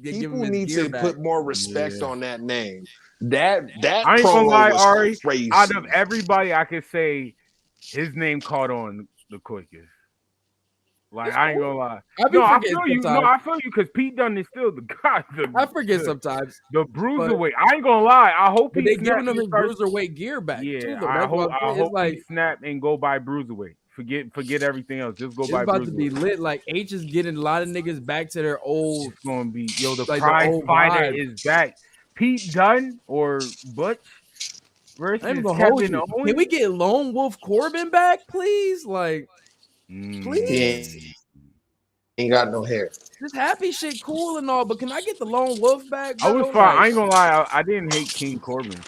People need to put more respect on that name. That I ain't gonna lie, Ari. Crazy. Out of everybody, I could say his name caught on the quickest. Like, I ain't gonna lie. I feel you. No, I feel you because Pete Dunne is still the guy. I forget sometimes. The bruiserweight. I ain't gonna lie. I hope they giving him his bruiserweight gear back. Yeah, too, I hope he snap and go by bruiserweight. Forget everything else. Just go by bruiserweight. It's about to be lit. Like H is getting a lot of niggas back to their old. It's gonna be the prize fighter is back. Pete Dunne or Butch. versus gonna hold Kevin you. Owens. Can we get Lone Wolf Corbin back, please? Like, please. He ain't got no hair. This happy shit cool and all, but can I get the Lone Wolf back, I bro? was fine. Like, I ain't gonna lie. I didn't hate King Corbin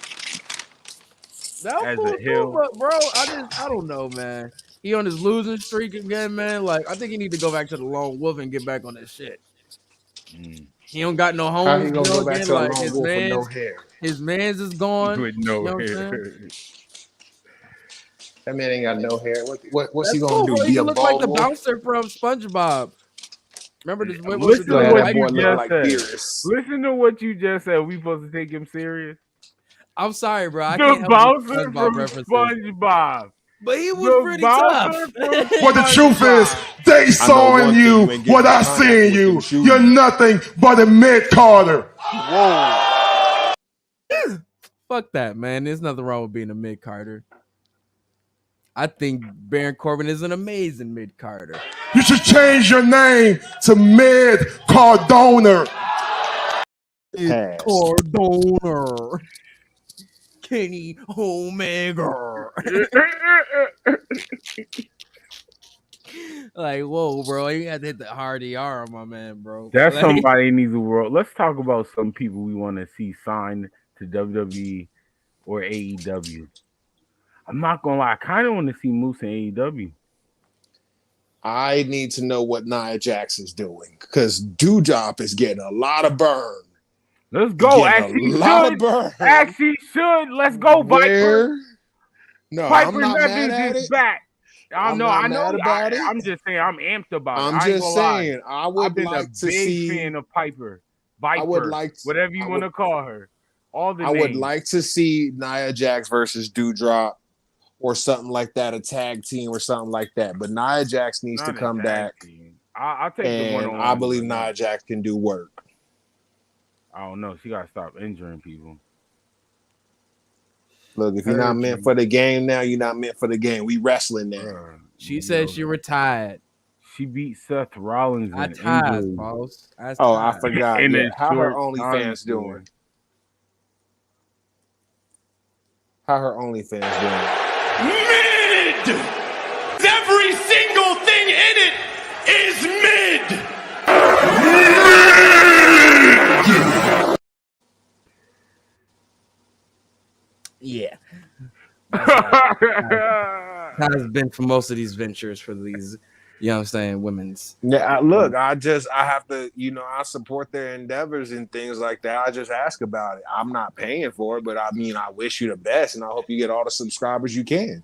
that was as cool a too, heel. but bro, I don't know, man. He on his losing streak again, man. Like, I think he need to go back to the Lone Wolf and get back on that shit. He don't got no How he homies, gonna bro. go back Again, to a like lone wolf with no hair? his man's is gone. With no You know what I'm hair. saying? That man ain't got no hair. What's he That's gonna cool, do? bro. Be He a look like bald the wolf? bouncer from SpongeBob. Remember this? What was Listen the to Glad what that you boy look just like said. Beerus. Listen to what you just said. We supposed to take him serious? I'm sorry, bro. I The can't help bouncer SpongeBob from references. SpongeBob. But he was The pretty bouncer tough. from What the truth is, they I know saw in one thing, you you ain't getting what no I see pineapple in with you. them shoes. You're nothing but a mid-carder. Whoa. Fuck that, man. There's nothing wrong with being a mid-carder. I think Baron Corbin is an amazing mid-carder. You should change your name to Mid-Cardoner. Cardoner. Kenny Omega. Like, whoa, bro. You got to hit the hard ER on my man, bro. That's Like, somebody needs a world. Let's talk about some people we want to see signed to WWE or AEW. I'm not gonna lie, I kind of want to see Moose in AEW. I need to know what Nia Jax is doing because Doudrop is getting a lot of burn. Let's go. As she should. Let's go, Viper. No, Piper I'm not mad Nevins at is it. back. I know. I'm just saying, I'm amped about it. I'm I ain't just gonna saying, lie. I've been like a to big see. fan of Piper, Viper, whatever you want to call her. All the I names. would like to see Nia Jax versus Doudrop or something like that, a tag team or something like that. But Nia Jax needs to come back. I'll take the And one-on-one. I believe Nia Jax can do work. I don't know. She gotta stop injuring people. Look, if you're not meant for the game now, you're not meant for the game. We wrestling now. she said she retired. She beat Seth Rollins I in tied, injury. boss. I forgot. In Yeah. a How her short OnlyFans time doing? How her OnlyFans doing? Mid! Every single thing in it is mid! Yeah. Has been for most of these ventures for these, you know what I'm saying, women's. Yeah, look, I have to, I support their endeavors and things like that. I just ask about it. I'm not paying for it, but I mean, I wish you the best, and I hope you get all the subscribers you can.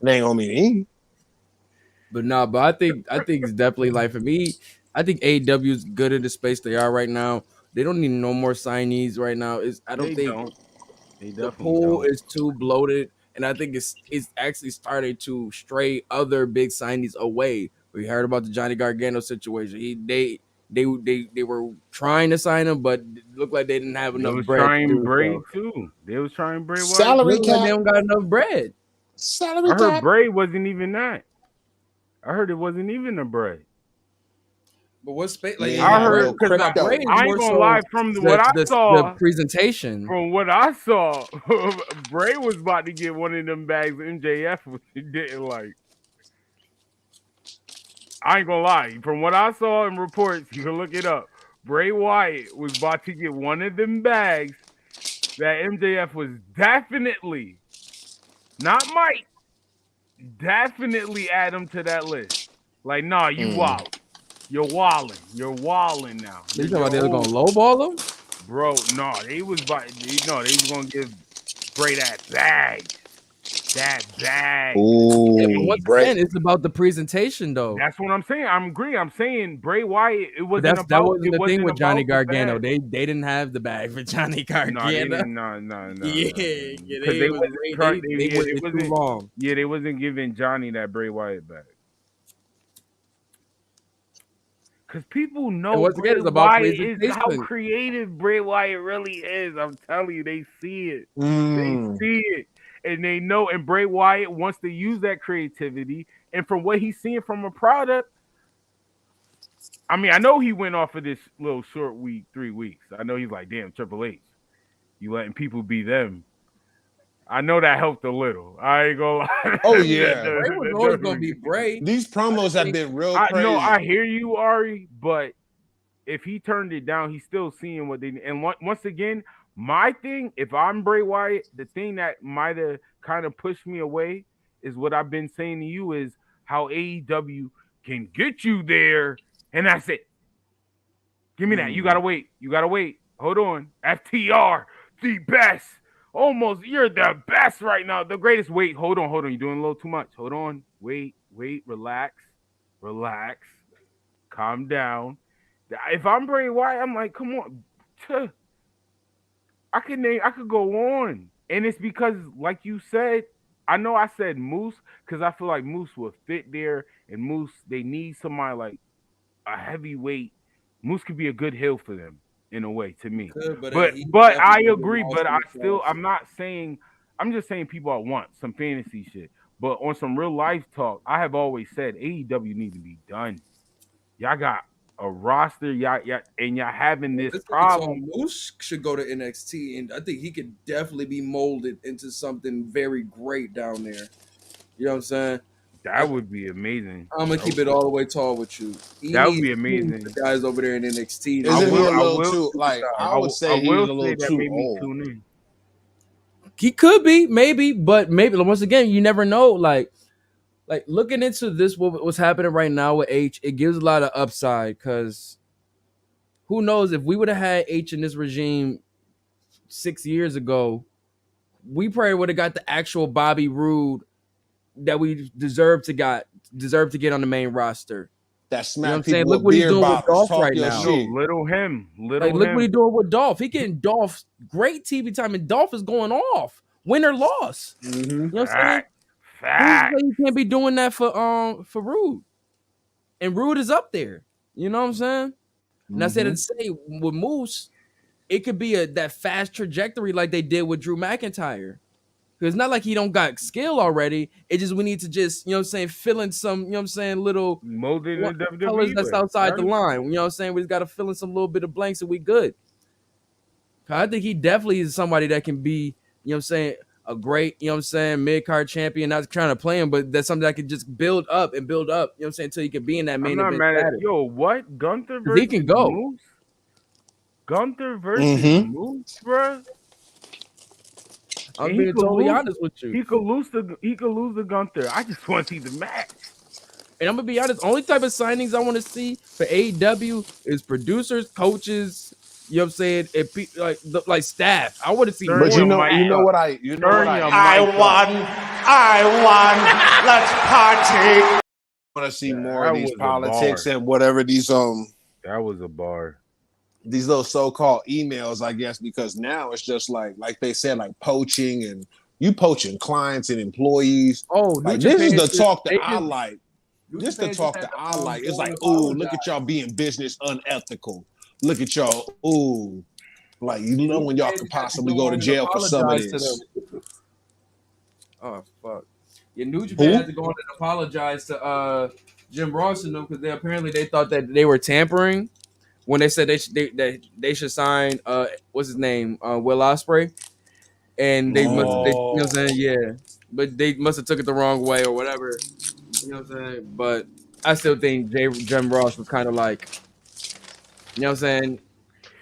It ain't gonna be me. But no, but I think it's definitely like for me, I think AEW is good in the space they are right now. They don't need no more signees right now. I don't think the pool is too bloated, and I think it's actually started to stray other big signees away. We heard about the Johnny Gargano situation. They were trying to sign him, but it looked like they didn't have enough bread to do Bray so. too. They was trying Bray. Salary cap. Like they don't got enough bread. Salary I heard cap. Bray wasn't even that. I heard it wasn't even a Bray. But what space? Like I heard because I ain't gonna lie. From what I saw, the presentation. From what I saw, Bray was about to get one of them bags MJF didn't like. I ain't gonna lie. From what I saw in reports, you can look it up. Bray Wyatt was about to get one of them bags that MJF was definitely, not Mike, definitely add him to that list. Like, nah, you wild. You're wilding. You're wilding now. You talking about they were gonna lowball him? Bro, no, they was gonna give Bray that bag. That bag. Ooh, yeah, but once again, it's about the presentation, though. That's what I'm saying. I'm agreeing. I'm saying Bray Wyatt. It wasn't about. That wasn't the thing with Johnny about the Gargano. bag. They didn't have the bag for Johnny Gargano. No, they didn't. No. Yeah, Because they waited too long. Yeah, they wasn't giving Johnny that Bray Wyatt bag. Because people know Bray Wyatt is how creative Bray Wyatt really is. I'm telling you, they see it. They see it. And they know, and Bray Wyatt wants to use that creativity. And from what he's seeing from a product, I mean, I know he went off of this little short week, 3 weeks. I know he's like, damn, Triple H. You letting people be them. I know that helped a little. I ain't gonna lie. Oh yeah, Bray was always gonna be Bray. These promos have been real No, crazy. I hear you, Ari, but if he turned it down, he's still seeing what they. And once again, my thing, if I'm Bray Wyatt, the thing that might have kind of pushed me away is what I've been saying to you is how AEW can get you there, and that's it. Give me that. You gotta wait. You gotta wait. Hold on. FTR, the best. Almost, you're the best right now. The greatest. Wait, hold on. You're doing a little too much. Hold on. Wait, relax. Calm down. If I'm Bray Wyatt, I'm like, come on. I could go on. And it's because, like you said, I know I said Moose, because I feel like Moose will fit there, and Moose, they need somebody like a heavyweight. Moose could be a good heel for them in a way, to me. But I agree. But I'm just saying people I want some fantasy shit. But on some real life talk, I have always said AEW needs to be done. Y'all got a roster, y'all having this problem. Moose should go to NXT, and I think he could definitely be molded into something very great down there. You know what I'm saying? That would be amazing. I'm gonna keep it all the way tall with you. That would be amazing. The guys over there in NXT. I would say he's a little too old. He could be, maybe, but maybe once again, you never know. Like looking into this, what's happening right now with H, it gives a lot of upside, because who knows if we would have had H in this regime 6 years ago, we probably would have got the actual Bobby Roode that we deserve to get on the main roster. That smack, you know what I'm saying? Look what he's doing with Dolph right now. Little him. Look what he's doing with Dolph. He getting Dolph great TV time, and Dolph is going off, win or loss. Mm-hmm. You know what I'm saying? You can't be doing that for Roode, and Roode is up there. You know what I'm saying? And I said to say with Moose, it could be that fast trajectory like they did with Drew McIntyre. Because it's not like he don't got skill already. It just we need to just, you know what I'm saying, fill in some, you know what I'm saying, little molded in WWE colors that's outside the line. You know what I'm saying? We just got to fill in some little bit of blanks and we good. I think he definitely is somebody that can be, you know what I'm saying, a great, you know what I'm saying, mid-card champion. Not trying to play him, but that's something that can just build up, you know what I'm saying, until he can be in that main event. Yo, what? Gunther versus he can go. Moose? Gunther versus Moose, bro? I'm being totally honest with you. He could lose the Gunther. I just want to see the match. And I'm gonna be honest, only type of signings I want to see for AEW is producers, coaches, you know what I'm saying, and like staff. I want to see. But you know what I won. Let's party. I want to see more of these politics and whatever these That was a bar. These little so-called emails, I guess, because now it's just like they said, like poaching, and you poaching clients and employees. Oh, like, this is the talk that I like. This the talk that I like. It's like, ooh, look at y'all being business unethical. Look at y'all, ooh, like you know when y'all could possibly go to jail for some of this. Oh fuck! Yeah, New Japan had to go on and apologize to Jim Ross and them because they thought that they were tampering when they said they should sign what's his name, Will Ospreay, and they must you know what I'm saying, yeah, but they must have took it the wrong way or whatever, you know what I'm saying. But I still think Jim Ross was kind of like, you know what I'm saying,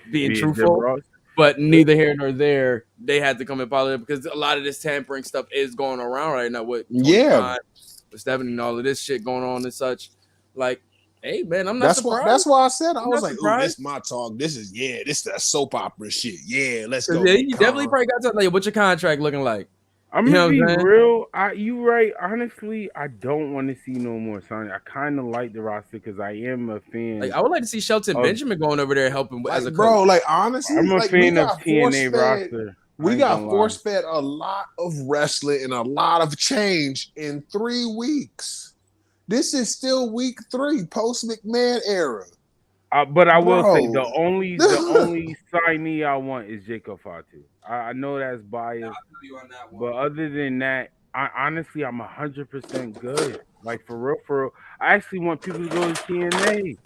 being truthful, but neither here nor there. They had to come and apologize because a lot of this tampering stuff is going around right now with with Stephanie and all of this shit going on and such. Like, hey man, I'm not surprised. That's why I said I was like, "Oh, this is my talk. This is this that soap opera shit. Yeah, let's go." Yeah, you definitely probably got to like, what's your contract looking like? I'm gonna be real. You right. Honestly, I don't want to see no more signing. I kind of like the roster because I am a fan. Like, I would like to see Shelton Benjamin going over there helping as a coach. Bro, like honestly, I'm a fan of TNA roster. roster. We got force-fed a lot of wrestling and a lot of change in 3 weeks. This is still week 3, post-McMahon era. But I will say the only signee I want is Jacob Fatu. I know that's biased, but other than that, honestly, I'm 100% good. Like for real, I actually want people to go to TNA.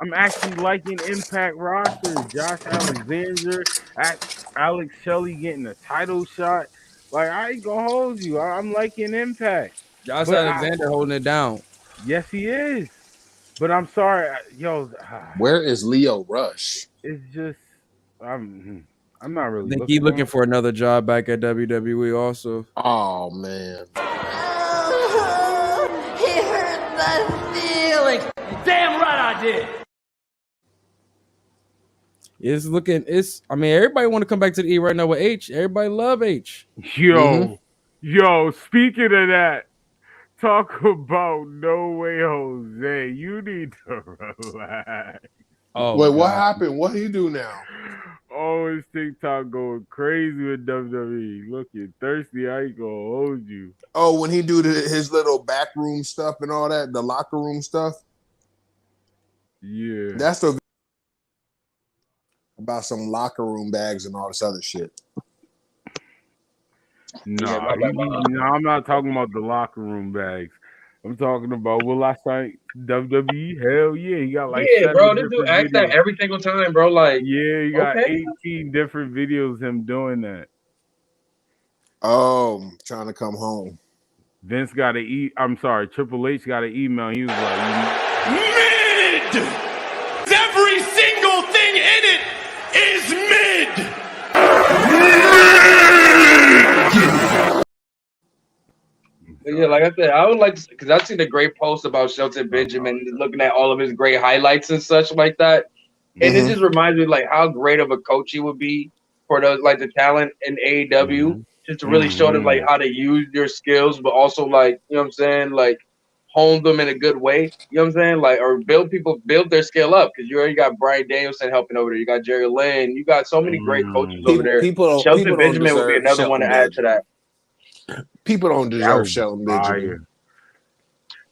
I'm actually liking Impact roster. Josh Alexander, Alex Shelley getting a title shot. Like, I ain't gonna hold you. I'm liking Impact. Josh But Alexander holding it down. yes, he is. But I'm sorry, Where is Leo Rush? it's just I'm not I really think looking he's looking at for another job back at WWE also. Oh man. He hurt my feelings. Damn right I did. I mean, everybody want to come back to the E right now with H. Everybody love H. Yo, speaking of that, talk about No Way Jose. You need to relax. Oh, Wait, what God. happened? What he do now? Oh, his TikTok going crazy with WWE. Looking thirsty. I ain't gonna hold you. Oh, when he do his little backroom stuff and all that, the locker room stuff. Yeah. That's the about some locker room bags and all this other shit. Nah, I'm not talking about the locker room bags. I'm talking about will I sign WWE? Hell yeah, he got like Yeah, 7 bro, this dude different asks that videos. every single time, bro. Like, Yeah, you got okay. 18 different videos of him doing that. Oh, trying to come home. Vince got I'm sorry, Triple H got an email. He was like, Mid! Every single thing in it is mid! Yeah, like I said, I would like to, because I've seen a great post about Shelton Benjamin looking at all of his great highlights and such like that. And it just reminds me like how great of a coach he would be for the talent in AEW, just to really show them like how to use your skills, but also like, you know what I'm saying, like hone them in a good way. You know what I'm saying? Like, or build their skill up, because you already got Brian Danielson helping over there. You got Jerry Lynn. You got so many great coaches over there. Shelton Benjamin would be another one to add to that. People don't that deserve would Shelton be Benjamin. fire.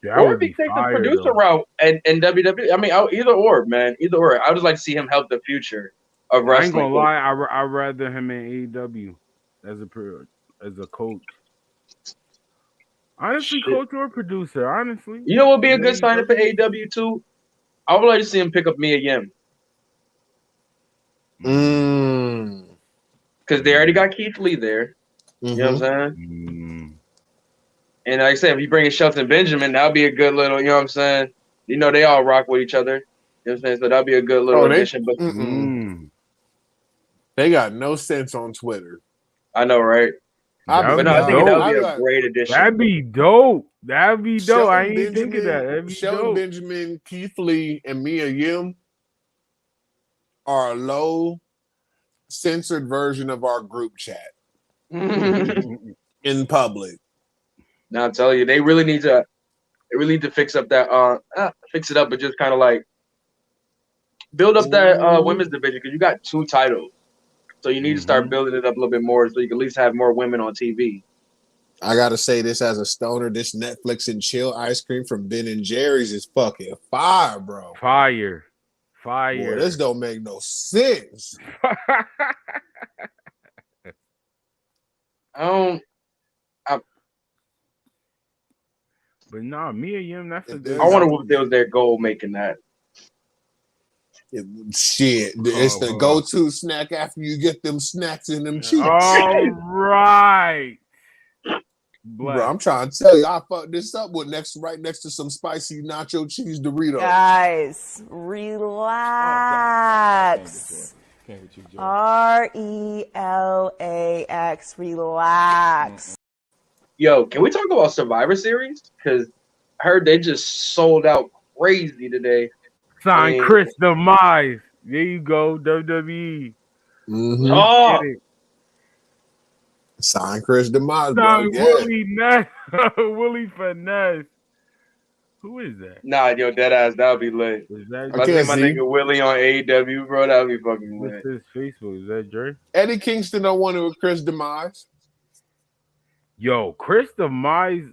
That Or would if he be takes the fire, producer though. route and WWE, I mean, either or, man, either or. I would just like to see him help the future of I ain't wrestling. gonna lie, I'd rather him in AEW as a coach. Honestly, coach or producer, honestly. You know what would be a good sign for AEW too? I would like to see him pick up Mia Yim. Because they already got Keith Lee there. You know what I'm saying? And like I said, if you bring in Shelton Benjamin, that'll be a good little, you know what I'm saying? You know, they all rock with each other. You know what I'm saying? So that'll be a good little addition. But they got no sense on Twitter. I know, right? But no, I think that would be a great addition. That'd be dope. That'd be dope. I ain't even think of that. That'd be Shelton dope. Benjamin, Keith Lee, and Mia Yim are a low censored version of our group chat in public. Now I'm telling you, they really need to fix up that fix it up, but just kind of like build up that women's division, because you got 2 titles. So you need to start building it up a little bit more, so you can at least have more women on TV. I gotta say this as a stoner, this Netflix and chill ice cream from Ben and Jerry's is fucking fire, bro. Fire. Boy, this don't make no sense. But nah, Mia Yim, that's a good. I wonder what was their goal making that. Shit, it's the go-to snack after you get them snacks in them cheeks. All right. Bro, I'm trying to tell you, I fucked this up with right next to some spicy nacho cheese Doritos. Guys, relax. RELAX, relax. Yo, can we talk about Survivor Series? Because I heard they just sold out crazy today. Sign Chris Demise. There you go, WWE. Oh, sign Chris Demise. Sign Willie Ness. Willie Finesse. Who is that? Nah, yo, dead ass, that would be lit. Is that I see my nigga Willie on AEW, bro. That would be fucking lit. What's his Facebook? Is that Dre? Eddie Kingston don't want it with Chris Demise. Yo, Chris Demise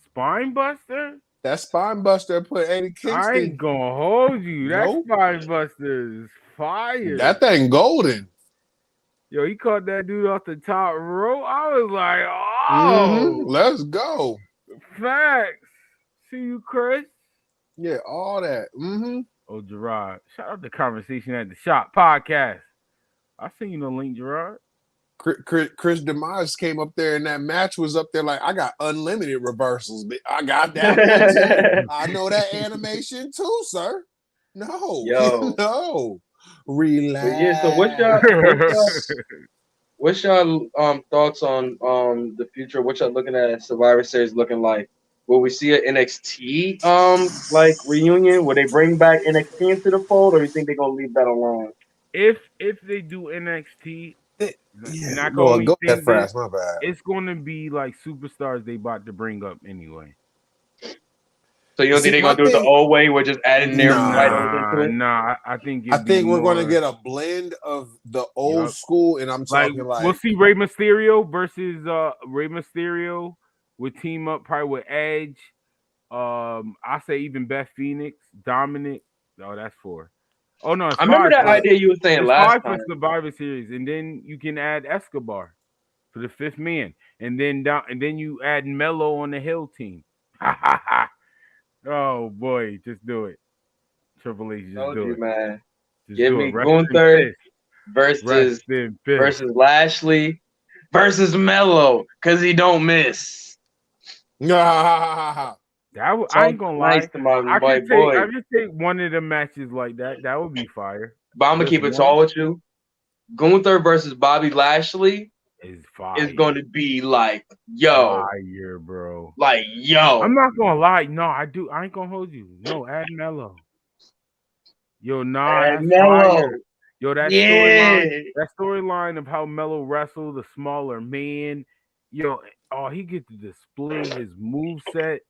spine buster? That spine buster put Eddie Kingston. I ain't gonna hold you. That spine buster is fire. That thing golden. Yo, he caught that dude off the top rope. I was like, oh, let's go. Facts. See you, Chris. Yeah, all that. Oh, Gerard. Shout out to Conversation at the Shop podcast. I seen you the link, Gerard. Chris Demise came up there and that match was up there like, I got unlimited reversals. I got that one too. I know that animation too, sir. No, Yo. no. Relax. But yeah, so what's y'all thoughts on the future? What y'all looking at Survivor Series looking like? Will we see an NXT like reunion? Will they bring back NXT into the fold, or you think they're gonna leave that alone? If they do NXT, and I can go only ahead, think Frass, my bad. it's gonna be like superstars they about to bring up anyway. So you don't think they're gonna do it the old way, we're just adding their titles into it? Nah, I think we're gonna get a blend of the old school, and I'm talking like we'll see Rey Mysterio versus Rey Mysterio would team up probably with Edge. I say even Beth Phoenix, Dominic. Oh, that's 4. Oh no, it's I remember 5 that idea you were saying it's last 5 time. for Survivor Series, and then you can add Escobar for the 5th man, and then you add Mello on the Hill team. Oh boy, just do it. Triple H, just do it, man. Just Give do me it. Gunther versus Lashley versus Mello because he don't miss. Yeah. I ain't gonna lie. To my I boy. just take one of the matches like that. That would be fire. But I'm gonna keep it tall with you. Gunther versus Bobby Lashley is fire. Is going to be like, yo, fire, bro. Like, yo. I'm not gonna lie. No, I ain't gonna hold you. No, add Mello. Yo, that's fire. Yo, that storyline of how Mello wrestled the smaller man. Yo, he get to display his moveset.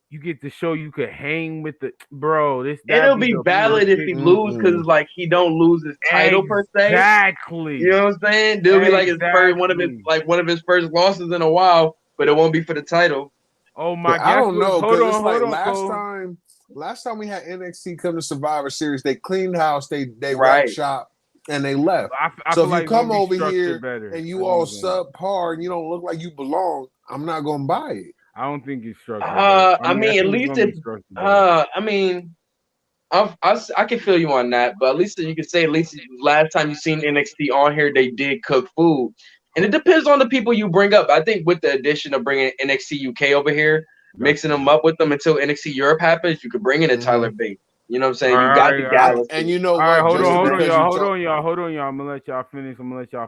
You get to show you could hang with the bro. It'll be valid if he lose because like he don't lose his title per se. Exactly. You know what I'm saying? It'll be like one of his first losses in a while, but it won't be for the title. Oh my god! I don't know because it's like hold last time we had NXT come to Survivor Series, they cleaned house, they wrecked shop, and they left. So if you come over here and you all subpar and you don't look like you belong, I'm not gonna buy it. I don't think it's structured. I mean, at least I mean, I can feel you on that, but at least you can say at least last time you seen NXT on here, they did cook food, and it depends on the people you bring up. I think with the addition of bringing NXT UK over here, mixing them up with them until NXT Europe happens, you could bring in a Tyler Bate. You know what I'm saying? You got the Gallus. And you know what? All right, hold on, y'all. I'm gonna let y'all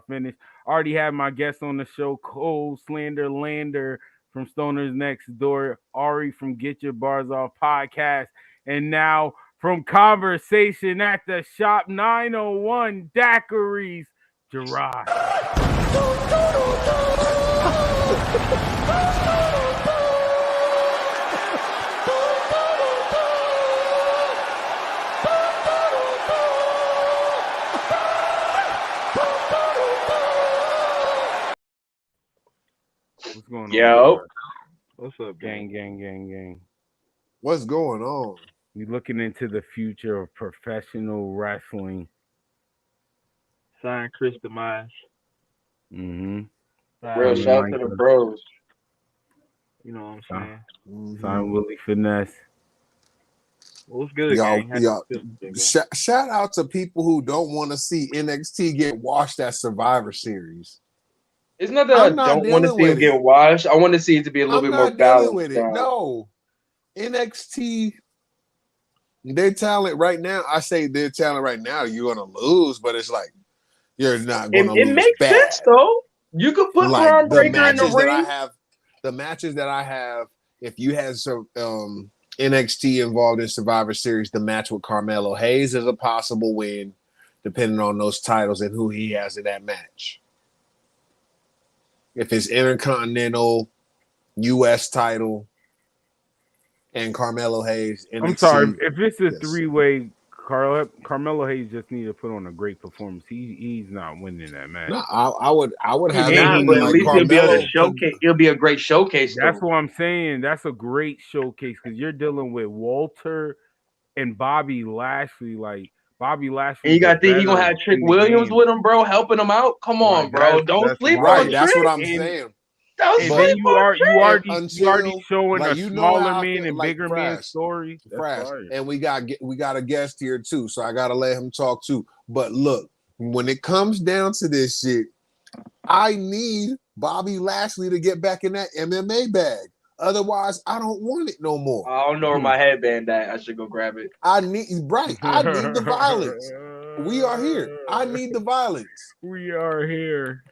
finish. I already had my guest on the show, Cole Slander Lander from Stoner's Next Door, Ari from Get Your Bars Off podcast, and now from Conversation at the Shop 901 Daiquiris, Gerard. What's going on? Yo. What's up, gang? What's going on? We looking into the future of professional wrestling. Sign Chris Demise. Real shout out to the bros. You know what I'm saying? Sign Willie Finesse. What's good, y'all? Shout out to people who don't want to see NXT get washed at Survivor Series. It's not that I don't want to see it get washed. I want to see it to be a little bit more balanced. With it. No, NXT, their talent right now. I say their talent right now. You're gonna lose, but it's like you're not gonna lose. It makes sense though. You could put Braun Breaker in the ring. The matches that I have, if you had some NXT involved in Survivor Series, the match with Carmelo Hayes is a possible win, depending on those titles and who he has in that match. If it's Intercontinental, U.S. title, and Carmelo Hayes, NXT, I'm sorry. If it's a 3-way, Carmelo Hayes just need to put on a great performance. He's not winning that match. No, I would have. But at least he'll be able to showcase. It'll be a great showcase. That's what I'm saying. That's a great showcase because you're dealing with Walter and Bobby Lashley. Like Bobby Lashley. And you got to think he's gonna have Trick Williams with him, bro, helping him out. Come on, bro. Don't sleep on Trick. That's what I'm saying. That was And funny then you already showing like, a you know smaller how I man feel, and like, bigger man story. That's Frass, fire. and we got a guest here too, so I gotta let him talk too. But look, when it comes down to this shit, I need Bobby Lashley to get back in that MMA bag. Otherwise, I don't want it no more. I don't know where my headband at. I should go grab it. I need the violence. We are here. I need the violence. We are here.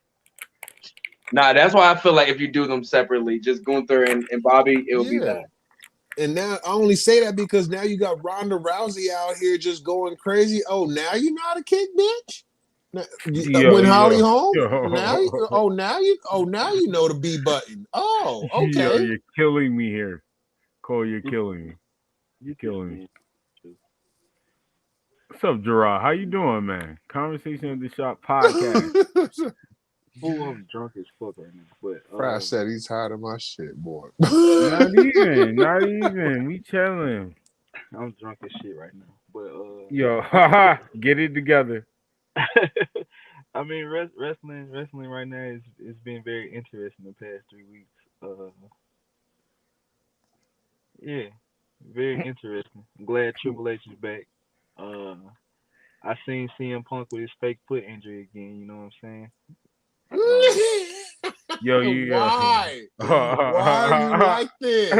Nah, that's why I feel like if you do them separately, just Gunther and Bobby, it'll be that. And now I only say that because now you got Ronda Rousey out here just going crazy. Oh, now you know how to kick, bitch. When Holly home, now you know the B button. Oh, okay. Yo, you're killing me here, Cole. You're killing me. You're killing me. What's up, Gerard? How you doing, man? Conversation at the Shop podcast. Oh, I'm drunk as fuck right now. But Frass said he's tired of my shit, boy. Not even. We chilling. I'm drunk as shit right now. But yo, haha, get it together. I mean, wrestling right now it's been very interesting the past 3 weeks. Yeah, very interesting. I'm glad Triple H is back. I seen CM Punk with his fake foot injury again. You know what I'm saying? Yo, you why? Why are you like this?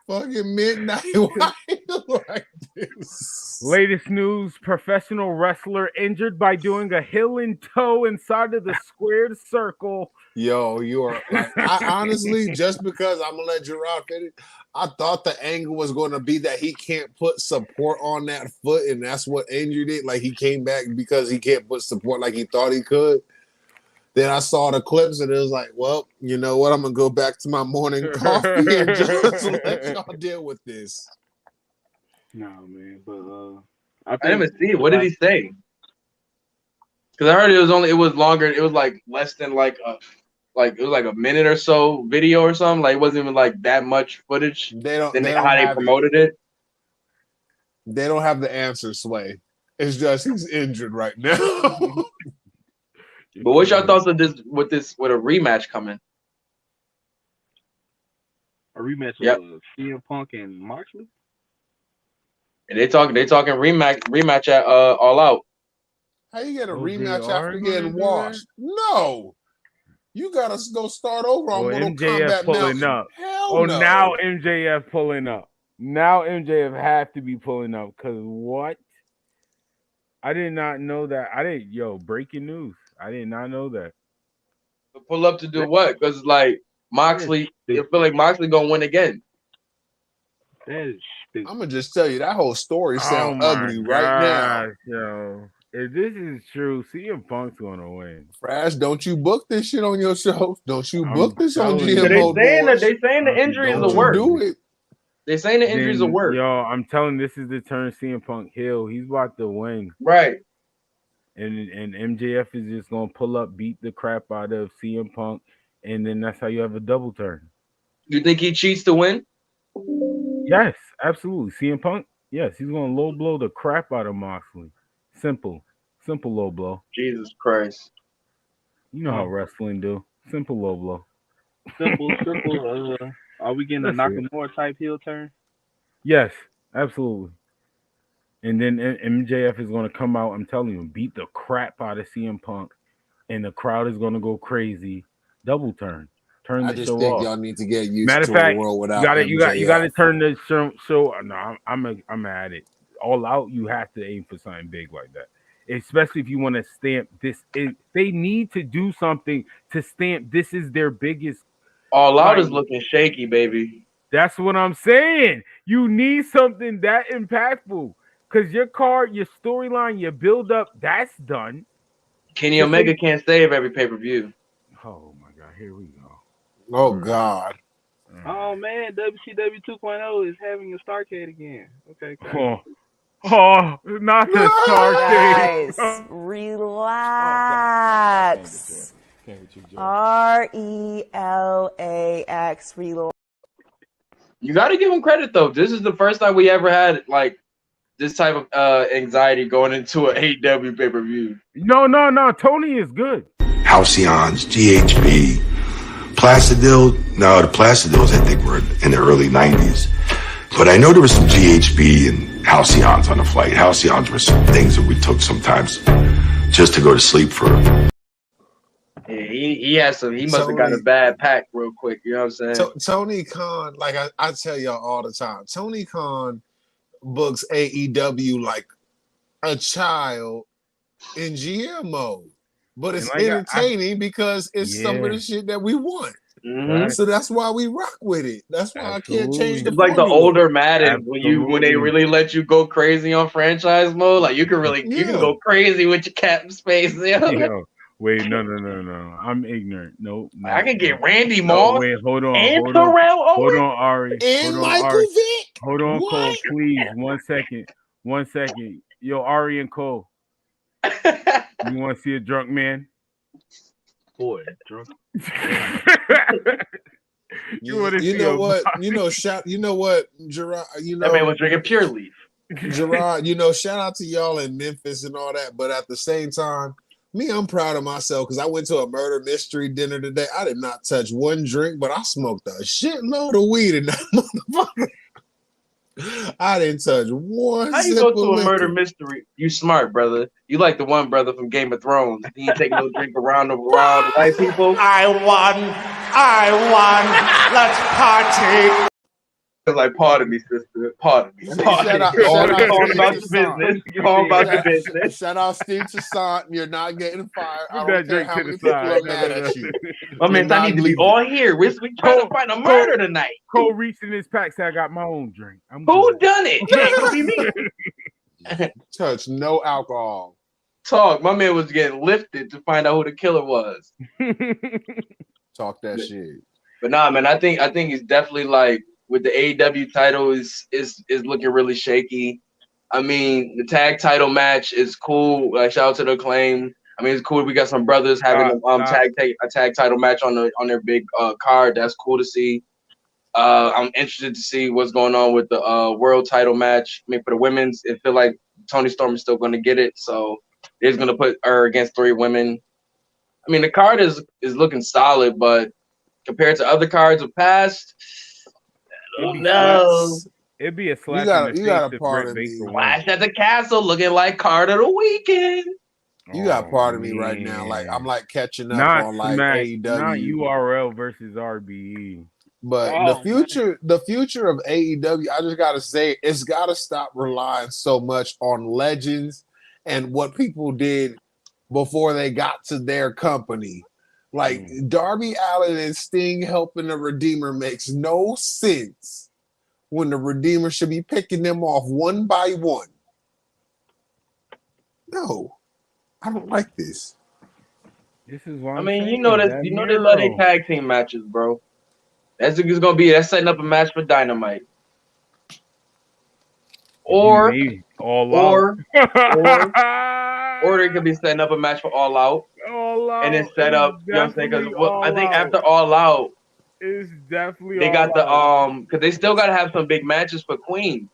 Fucking midnight. Why are you like this? Latest news: professional wrestler injured by doing a heel and toe inside of the squared circle. Yo, you are. I honestly, just because I'm gonna let Gerard finish, I thought the angle was going to be that he can't put support on that foot, and that's what injured it. Like he came back because he can't put support like he thought he could. Then I saw the clips and it was like, well, you know what? I'm gonna go back to my morning coffee and just let y'all deal with this. No, man, but I didn't even see it. What did he say? Because I heard it was longer. It was like less than it was like a minute or so video or something. Like it wasn't even like that much footage. They don't promoted it. They don't have the answer, Sway. It's just he's injured right now. But what's your thoughts of this with a rematch coming? A rematch of CM Punk and Moxley? And they talking rematch at All Out. How you get a rematch after getting washed? No. You gotta go start over on Mortal MJF Kombat pulling Mountain. up. Hell no. Now MJF pulling up. Now MJF have to be pulling up because what? I did not know that. Breaking news. I did not know that. Pull up to do what? Because like Moxley, you feel like Moxley gonna win again. That is stupid. I'm gonna just tell you that whole story sounds ugly right now. Yo, if this is true, CM Punk's gonna win. Frass, don't you book this shit on your show? Don't you book this on GMO? They saying the injury is the worst. Do it. They saying the injuries are worse. Yo, I'm telling this is the turn CM Punk heel. He's about to win. Right. And MJF is just gonna pull up, beat the crap out of CM Punk, and then that's how you have a double turn. You think he cheats to win? Yes, absolutely. CM Punk, yes, he's gonna low blow the crap out of Moxley. Simple low blow. Jesus Christ. You know how wrestling do. Simple low blow. Simple. Are we getting a Nakamura type heel turn? Yes, absolutely. And then MJF is going to come out, I'm telling you, beat the crap out of CM Punk, and the crowd is going to go crazy. Double turn. Turn the show off. I just think y'all need to get used Matter to of fact, a world without you got to turn the show. No, I'm at it. All Out, you have to aim for something big like that. Especially if you want to stamp this. They need to do something to stamp this is their biggest. All Out is looking shaky, baby. That's what I'm saying. You need something that impactful. Because your card, your storyline, your build-up, that's done. Kenny Omega can't save every pay-per-view. Oh, my God. Here we go. Oh, God. Oh, man. WCW 2.0 is having a Starcade again. Okay. Oh, not the Starcade. Guys, relax. RELAX. Relax. You got to give him credit, though. This is the first time we ever had, like, this type of anxiety going into an AEW pay-per-view. No. Tony is good. Halcyons, GHB, Placidil? No, the Placidils I think were in the early 90s. But I know there was some GHB and Halcyons on the flight. Halcyons were some things that we took sometimes just to go to sleep for. Yeah, he has some. He must have got a bad pack real quick. You know what I'm saying? Tony Khan, like I tell y'all all the time, Tony Khan books AEW like a child in GM mode, but it's like entertaining because it's some of the shit that we want. Mm-hmm. So that's why we rock with it. That's why I can't change the. It's like the formula. older Madden when they really let you go crazy on franchise mode. Like you can go crazy with your cap space. Yo, wait, no. I'm ignorant. No. I can get Randy Moss. Wait, hold on. And Hold Terrell on, Ari. And Hold on, Michael Ari. Vick. Hold on, What? Cole, please. 1 second. 1 second. Yo, Ari and Cole. You want to see a drunk man? Boy, drunk. You know what? Gerard. That man was drinking Pure Leaf. Gerard, shout out to y'all in Memphis and all that, but at the same time, I'm proud of myself because I went to a murder mystery dinner today. I did not touch one drink, but I smoked a shitload of weed in that motherfucker. I didn't touch one. How you go to a murder mystery? You smart, brother. You like the one brother from Game of Thrones. He ain't take no drink around the white people. I won. Let's party. Like, pardon me, sister. Pardon me. Shout out about your business. Go about your business. Shout out Steve Toussaint. You're not getting fired. I Put don't that care drink how to many the people side. are mad at you. My man, I need to be all here. We're trying to find a murder tonight. Cole reached in his pack, said I got my own drink. Who done it? It ain't gonna be me. Touch no alcohol. Talk. My man was getting lifted to find out who the killer was. Talk that shit. But nah, man, I think it's definitely like with the AEW title is looking really shaky. I mean, the tag title match is cool. Like shout out to the Acclaim. I mean, it's cool. We got some brothers having a tag title match on their big card. That's cool to see. I'm interested to see what's going on with the world title match. I mean, for the women's, it feel like Toni Storm is still going to get it. So they're going to put her against 3 women. I mean, the card is looking solid, but compared to other cards of past, I don't know. It'd be a slap in the you got face a part of Britt me. Baker won. Flash at the Castle looking like card of the weekend. You got part of me right now. Like I'm like catching up Not on like Smack, AEW. not URL versus RBE. But the future of AEW, I just gotta say, it's gotta stop relying so much on legends and what people did before they got to their company. Like Darby Allin and Sting helping the Redeemer makes no sense when the Redeemer should be picking them off one by one. No, I don't like this. This is why I mean, you know they love their tag team matches, bro. That's setting up a match for Dynamite. Or they could be setting up a match for All Out. And then set up, you know what I'm saying? Because I think after All Out, it's definitely they got because they still got to have some big matches for Queen.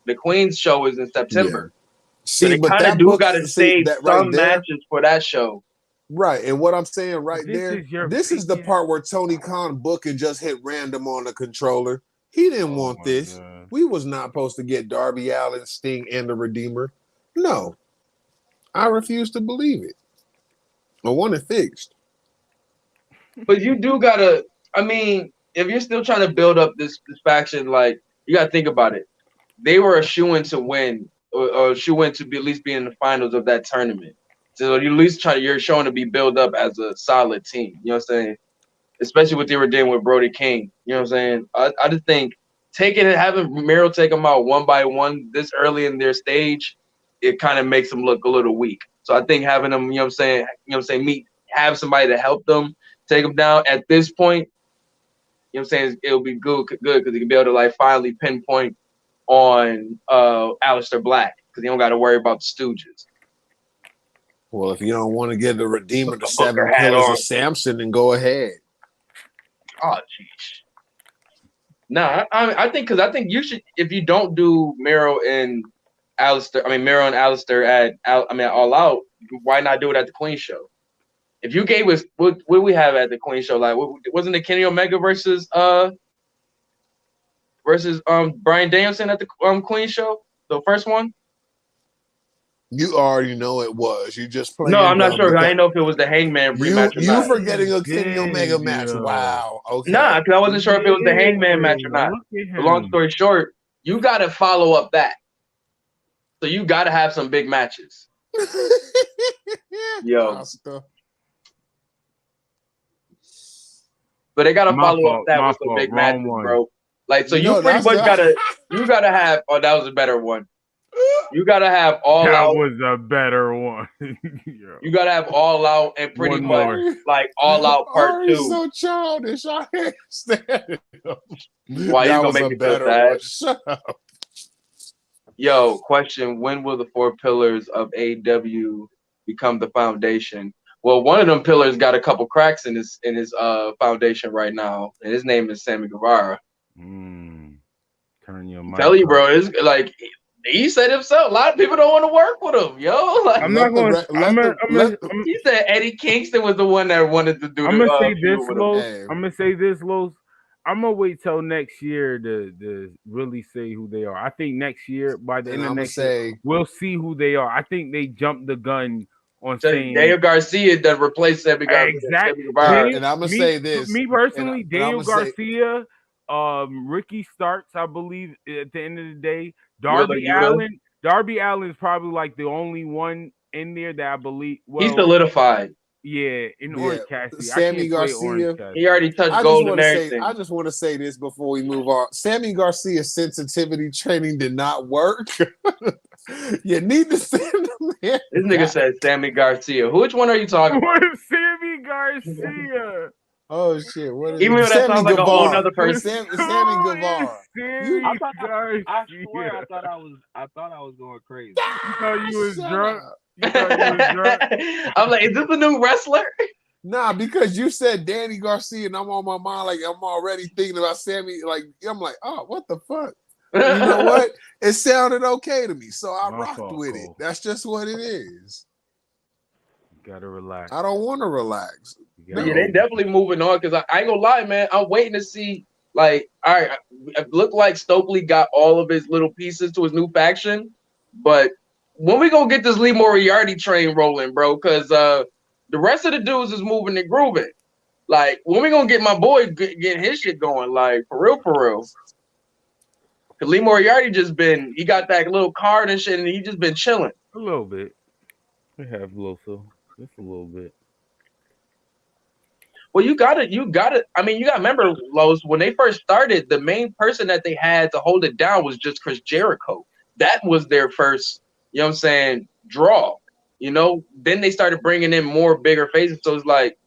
The Queen's show is in September. Yeah. So they kind of do got to save some matches for that show. Right, and what I'm saying this is the part where Tony Khan book and just hit random on the controller. He didn't want this. God. We was not supposed to get Darby Allin, Sting, and the Redeemer. No, I refuse to believe it. I want it fixed. But you do gotta. I mean, if you're still trying to build up this faction, like you gotta think about it. They were a shoo-in to win, or a shoo-in to at least be in the finals of that tournament. So you at least you're showing to be built up as a solid team. You know what I'm saying? Especially what they were doing with Brody King. You know what I'm saying? I just think having Miro take them out one by one this early in their stage, it kind of makes them look a little weak. So I think having them, have somebody to help them take them down at this point, it'll be good because they can be able to like finally pinpoint on Aleister Black because you don't got to worry about the Stooges. Well, if you don't want to get the Redeemer to 7 Pillars of Samson, then go ahead. Oh, jeez. No, I think you should, if you don't do Miro and Aleister at All Out, why not do it at the Queen show? if you gave us what we have at the Queen show, like wasn't it Kenny Omega versus Bryan Danielson at the Queen show, the first one? You already know it was. You just playing. No, I'm not sure. I because didn't know if it was the Hangman rematch or you not. forgetting a Kenny Omega match. Wow. Okay. Nah, because I wasn't sure if it was the Hangman match or not. But long story short, you got to follow up that. So you got to have some big matches. Yo. But they got to follow up that with some big matches, bro. Like, so you pretty much gotta have. Oh, that was a better one. You gotta have all out. That was a better one. You gotta have all out and pretty much like all out part 2. So childish. I can't stand it. Why you gonna make me feel sad? Shut up. Yo, question: when will the 4 pillars of AEW become the foundation? Well, one of them pillars got a couple cracks in his foundation right now, and his name is Sammy Guevara. Turn your mind. Tell you, bro, it's like. He said himself, a lot of people don't want to work with him, yo. Like, I'm not going to. He said Eddie Kingston was the one that wanted to do. I'm gonna say this, Los. I'm gonna say this, Los. I'm gonna wait till next year to really say who they are. I think next year, by the end of next year, we'll see who they are. I think they jumped the gun on saying Daniel Garcia that replaced Sammy Guevara. Exactly. And I'm gonna say this. Me personally, Daniel Garcia, Ricky Starks, I believe at the end of the day. Darby Allin is probably like the only one in there that I believe. Well, he's solidified. Yeah, in Orange Cassidy. Sammy Garcia. He already touched gold and everything. I just want to say this before we move on. Sammy Garcia's sensitivity training did not work. You need to send him in. This nigga said Sammy Garcia. Which one are you talking about? What is Sammy Garcia? Oh shit! What is even though that sounds like a whole other person. Sammy Guevara. I swear, I thought I was going crazy. You thought you was drunk. I'm like, is this a new wrestler? Nah, because you said Danny Garcia, and I'm on my mind like I'm already thinking about Sammy. Like I'm like, oh, what the fuck? You know what? It sounded okay to me, so I rocked with it. That's just what it is. You gotta relax. I don't want to relax. Yeah, they definitely moving on because I ain't gonna lie, man. I'm waiting to see. Like, all right, it looked like Stokely got all of his little pieces to his new faction, but when we gonna get this Lee Moriarty train rolling, bro? Because the rest of the dudes is moving and grooving. Like, when we gonna get my boy getting his shit going? Like, for real, for real. Because Lee Moriarty he got that little card and shit, and he just been chilling. A little bit. We have Loso. Just a little bit. Well, you gotta. I mean, you gotta remember, Los, when they first started, the main person that they had to hold it down was just Chris Jericho. That was their first, you know what I'm saying, draw. You know, then they started bringing in more bigger faces. So it's like,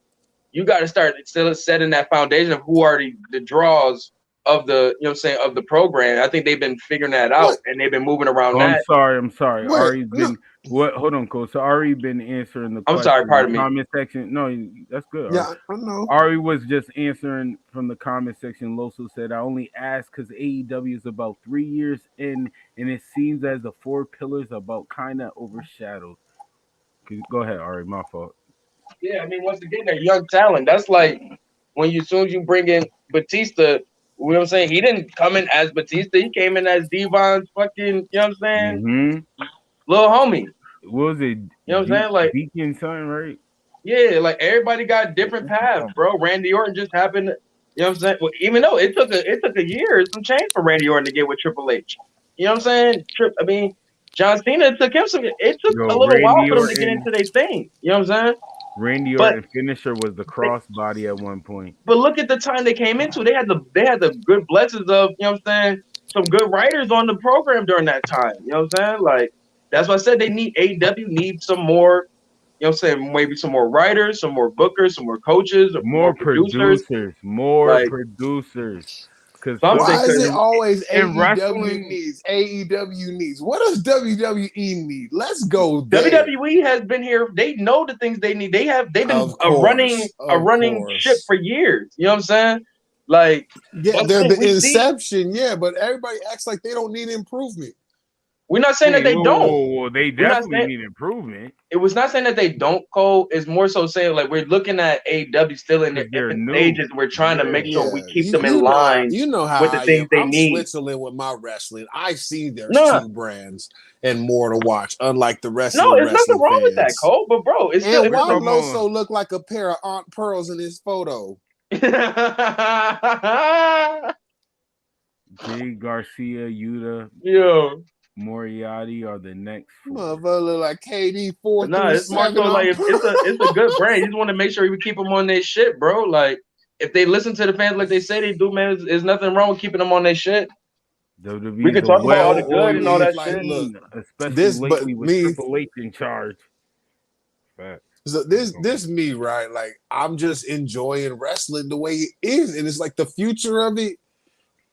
you got to start still setting that foundation of who are the draws of the, you know what I'm saying, of the program. I think they've been figuring that out and they've been moving around that. I'm sorry. Ari's been hold on, Coach. So Ari been answering the question. I'm sorry, pardon me. Comment section. No, that's good. Yeah, I know. Ari was just answering from the comment section. Loso said, I only asked because AEW is about 3 years in, and it seems as the 4 pillars are about kind of overshadowed. Go ahead, Ari. My fault. Yeah, I mean, once again, that young talent. That's like when as soon as you bring in Batista. You know what I'm saying? He didn't come in as Batista. He came in as Devon's fucking, you know what I'm saying? Mm-hmm. Little homie. What was it? You know what I'm saying? Like Deacon son, right? Yeah, like everybody got different paths, bro. Randy Orton just happened to, you know what I'm saying? Well, even though it took a year, some change for Randy Orton to get with Triple H. You know what I'm saying? John Cena took him it took a little Randy while for them Orton, to get into their thing. You know what I'm saying? Randy Orton finisher was the crossbody at one point. But look at the time they came into. They had the good blessings of, you know what I'm saying, some good writers on the program during that time. You know what I'm saying? Like, that's why I said they need AEW need some more, you know what I'm saying, maybe some more writers, some more bookers, some more coaches, more producers. Because why is it always AEW needs? AEW needs. What does WWE need? Let's go there. WWE has been here. They know the things they need. They've been running ship for years. You know what I'm saying? Like, yeah, they're the inception. Yeah, but everybody acts like they don't need improvement. We're not saying that they don't. Whoa. They definitely need improvement. It was not saying that they don't, Cole. It's more so saying like we're looking at AEW still in their infant stages. We're trying to make sure we keep them in line You know how with the things they I'm need. Switzerland with my wrestling. I see there's two brands and more to watch, unlike the rest of the there's wrestling nothing wrong fans. with that, Cole. But bro, it's still. And why Loso look like a pair of Aunt Pearls in his photo? Jay Garcia, Yuta, Moriarty are the next. Motherfucker look like KD 4 Nah, through it's more 7. so like it's a good brand. You just want to make sure we keep them on their shit, bro. Like if they listen to the fans like they say they do, man, there's nothing wrong with keeping them on their shit. We can talk about all the good and all that shit. Look, especially lately with Triple H in charge. Fact. So this me, right? Like I'm just enjoying wrestling the way it is, and it's like the future of it.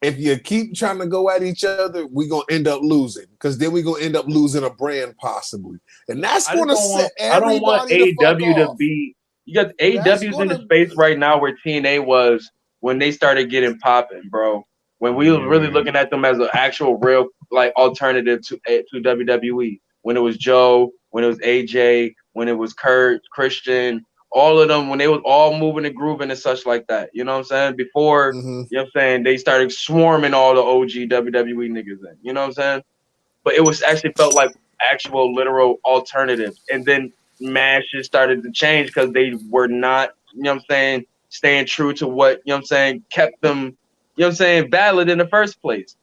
If you keep trying to go at each other, we're gonna end up losing, because then we're gonna end up losing a brand possibly, and that's gonna set everybody. I don't want AEW to be. You got AEW's in the space right now where TNA was when they started getting popping, bro. When we were really looking at them as an actual real like alternative to WWE. When it was Joe, when it was AJ, when it was Kurt, Christian, all of them, when they was all moving and grooving and such like that. You know what I'm saying? Before, you know what I'm saying, they started swarming all the OG WWE niggas in. You know what I'm saying? But it was actually felt like actual literal alternatives. And then MASH just started to change because they were not, you know what I'm saying, staying true to what, you know what I'm saying, kept them, you know what I'm saying, valid in the first place.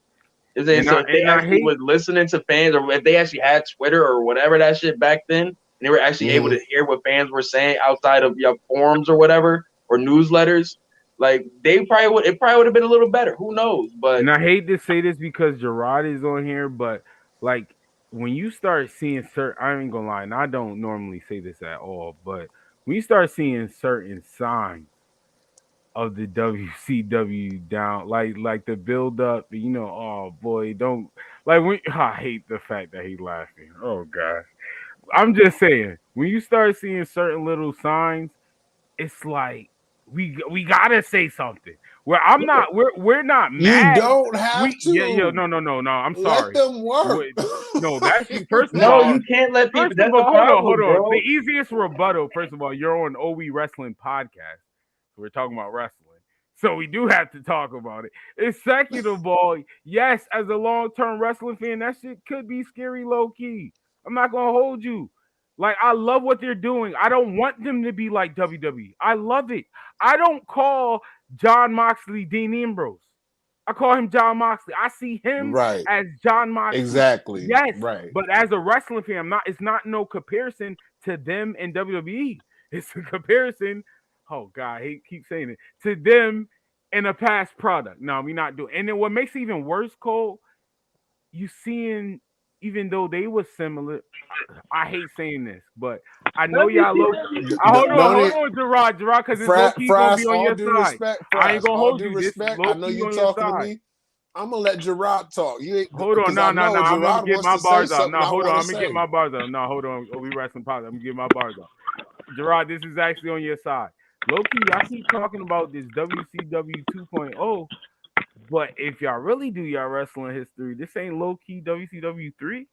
So if they actually was listening to fans, or if they actually had Twitter or whatever that shit back then, and they were actually able to hear what fans were saying outside of forums or whatever, or newsletters, like it probably would have been a little better. Who knows? But and I hate to say this because Gerard is on here, but like when you start seeing certain, I ain't gonna lie, and I don't normally say this at all, but when you start seeing certain signs of the WCW down, like the build up, you know, oh boy, don't like when I hate the fact that he's laughing. Oh gosh. I'm just saying, when you start seeing certain little signs, it's like we gotta say something. Where I'm not, we're not mad. You don't have to. No. I'm sorry. Let them work. No, that's first of all. No, you can't let people. That's all, hold on. Bro. The easiest rebuttal. First of all, you're on OE Wrestling podcast. We're talking about wrestling. So we do have to talk about it. It's second of all, yes, as a long-term wrestling fan, that shit could be scary low-key. I'm not gonna hold you. Like, I love what they're doing. I don't want them to be like WWE. I love it. I don't call John Moxley Dean Ambrose. I call him John Moxley. I see him as John Moxley. Exactly. Yes. Right. But as a wrestling fan, it's not no comparison to them and WWE. It's a comparison. Oh God, he keeps saying it to them in a past product. No, we're not doing. And then what makes it even worse, Cole, you seeing, even though they were similar, I hate saying this, but I know y'all low. Hold on, Gerard, because it's low key gonna be on your side. I ain't gonna hold you. Respect. I know you're talking to me. I'm gonna let Gerard talk. You ain't, hold on, no. I'm gonna get my bars out. No, hold on. I'm gonna get my bars out. No, hold on. We wrestling positive. I'm gonna get my bars out. Gerard, this is actually on your side. Low key, I keep talking about this WCW 2.0, but if y'all really do y'all wrestling history, this ain't low key WCW 3.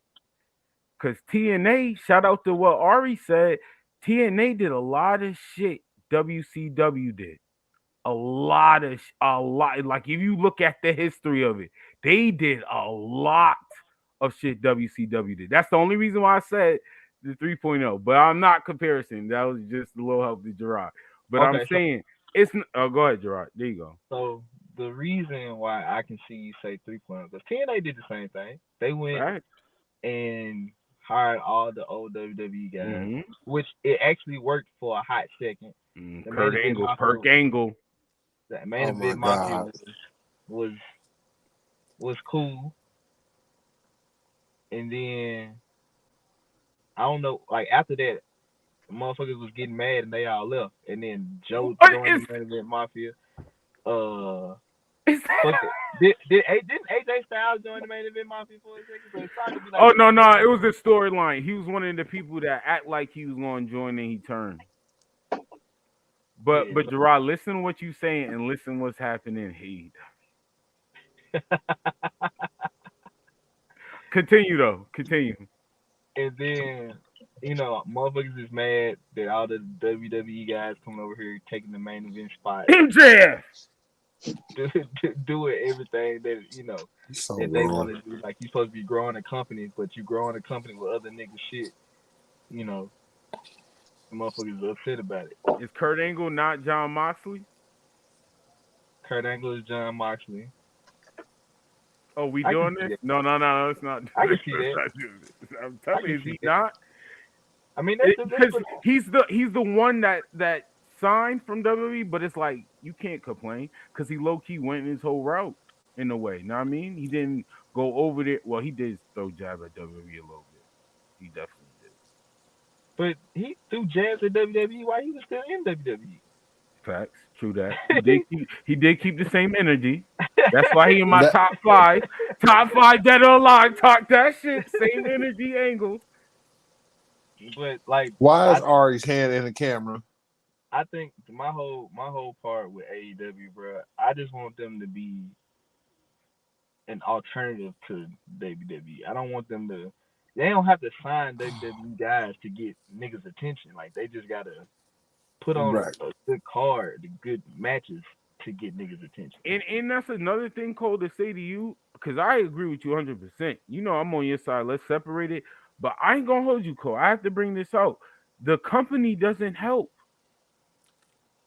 Because TNA, shout out to what Ari said, TNA did a lot of shit WCW did. A lot. Like, if you look at the history of it, they did a lot of shit WCW did. That's the only reason why I said the 3.0. But I'm not comparison. That was just a little help to Gerard. But I'm saying, it's... Oh, go ahead, Gerard. There you go. So, the reason why I can see you say 3.0, because TNA did the same thing. They went and hired all the old WWE guys, which it actually worked for a hot second. Kurt Angle. That main event Mafia was cool. And then I don't know, like after that, motherfuckers was getting mad and they all left. And then Joe joined the main event Mafia. Didn't AJ Styles join the main event Mafia for a second? So it's starting to be like, no, it was a storyline. He was one of the people that act like he was going to join and he turned. But Gerard, listen to what you saying and listen what's happening here. Continue though. Continue. And then, motherfuckers is mad that all the WWE guys coming over here taking the main event spot. MJF doing everything that that they want to do. Like you supposed to be growing a company, but you growing a company with other niggas shit. The motherfuckers are upset about it. Is Kurt Angle not John Moxley? Kurt Angle is John Moxley. Oh, we doing this? No, it's not. I can see that. I'm telling you, is he not? I mean, because he's the one that signed from WWE, but it's like you can't complain because he low key went his whole route in a way. Know what I mean? He didn't go over there. Well, he did throw jab at WWE a little bit. He definitely did. But he threw jabs at WWE while he was still in WWE. Facts. True that. He did keep the same energy. That's why he in my top 5. Top 5 dead or alive. Talk that shit. Same energy angles. But like, why is Ari's hand in the camera? I think my whole part with AEW, bro, I just want them to be an alternative to WWE. I don't want them to. They don't have to sign WWE guys to get niggas' attention. Like they just gotta put on a good card, good matches to get niggas' attention. And that's another thing, Cole, to say to you, because I agree with you 100%. I'm on your side. Let's separate it. But I ain't gonna hold you, Cole. I have to bring this out. The company doesn't help.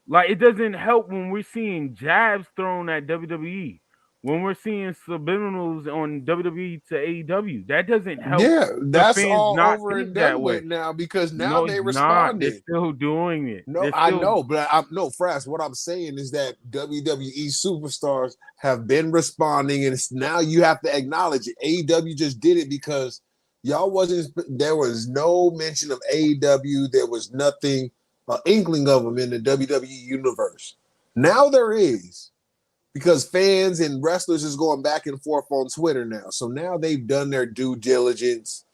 Like, it doesn't help when we're seeing jabs thrown at WWE. When we're seeing subliminals on WWE to AEW. That doesn't help. Yeah, that's all not over and that done way. with now because now they responded. They're still doing it. No, I know, but Frass, what I'm saying is that WWE superstars have been responding, and now you have to acknowledge it. AEW just did it because there was no mention of AEW. There was nothing, inkling of them in the WWE universe. Now there is. Because fans and wrestlers is going back and forth on Twitter now. So now they've done their due diligence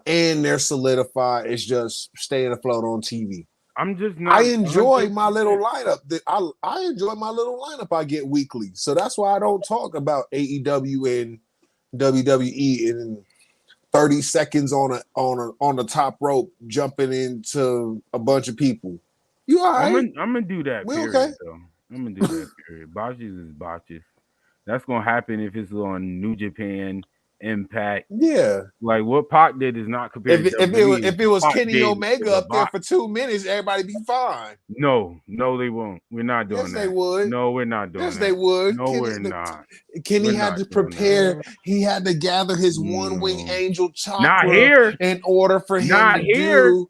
and they're solidified. It's just staying afloat on TV. I'm just not. I enjoy my little lineup. I enjoy my little lineup I get weekly. So that's why I don't talk about AEW and WWE in 30 seconds on the top rope jumping into a bunch of people. You all right? I'm gonna do that. We period, okay? Though. I'm gonna do that. Period. Botches is botches. That's gonna happen if it's on New Japan, Impact. Yeah. Like what Pac did is not compared. If it was Pac Kenny Omega up there for 2 minutes, everybody be fine. No, they won't. We're not doing that. Yes, they would. No, we're not doing that. Yes, they would. No, we're not. Kenny had to prepare. He had to gather his one-wing angel chakra not here. in order for him not to here. do.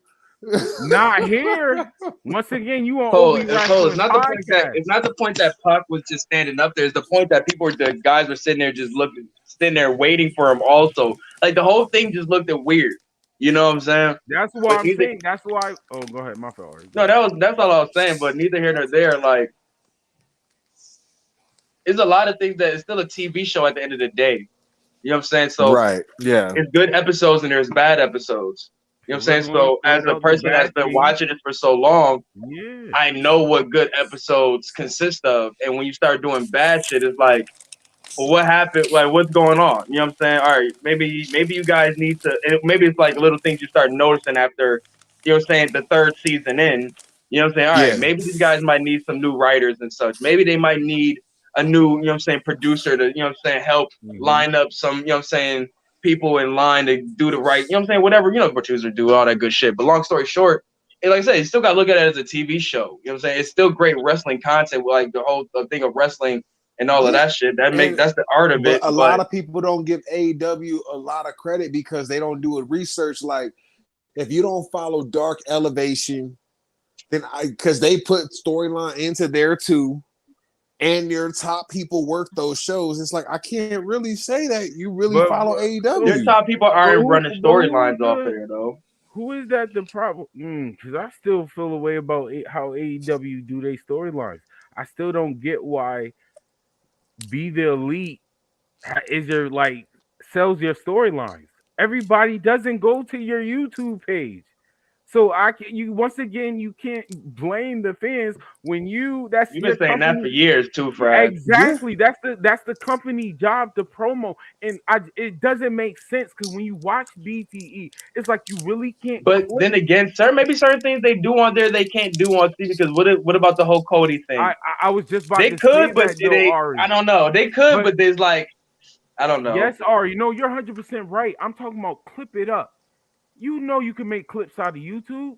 Not here. Once again, you want it's not the point that Puck was just standing up there. It's the point that the guys were sitting there just sitting there waiting for him. Also, like the whole thing just looked weird. You know what I'm saying? That's why I'm saying. That's why. Oh, go ahead, my fault. No, that's all I was saying. But neither here nor there. Like, it's a lot of things that it's still a TV show at the end of the day. You know what I'm saying? So right, yeah, it's good episodes and there's bad episodes. You know what I'm saying? So as a person that's been watching it for so long, I know what good episodes consist of. And when you start doing bad shit, it's like, well, what happened? Like, what's going on? You know what I'm saying? All right, maybe you guys need to, and maybe it's like little things you start noticing after, you know what I'm saying, the third season in. You know what I'm saying? All right, maybe these guys might need some new writers and such. Maybe they might need a new, you know what I'm saying, producer to, you know what I'm saying, help line up some, you know what I'm saying, people in line to do the right, you know what I'm saying, whatever, you know, producers do all that good shit. But long story short, and like I said, you still got to look at it as a TV show. You know what I'm saying? It's still great wrestling content, like the whole thing of wrestling and all of that shit. That's the art of it. A lot of people don't give AEW a lot of credit because they don't do a research. Like, if you don't follow Dark Elevation, then because they put storyline into there too. And your top people work those shows. It's like I can't really say that you really follow AEW. Your top people aren't running storylines off there though. Who is that the problem? Because I still feel a way about how AEW do their storylines. I still don't get why Be the Elite is your sells your storylines. Everybody doesn't go to your YouTube page. So you once again you can't blame the fans when that's You've your been saying that company. for years too, Frass. Exactly. That's the company job to promo, and it doesn't make sense because when you watch BTE, it's like you really can't But click. then again, sir, maybe certain things they do on there they can't do on TV because what about the whole Cody thing? I was just about They to say could, but that though, I Ari. don't know. They could, But but there's like I don't know. yes, Ari, you're 100% right. I'm talking about clip it up. You can make clips out of YouTube.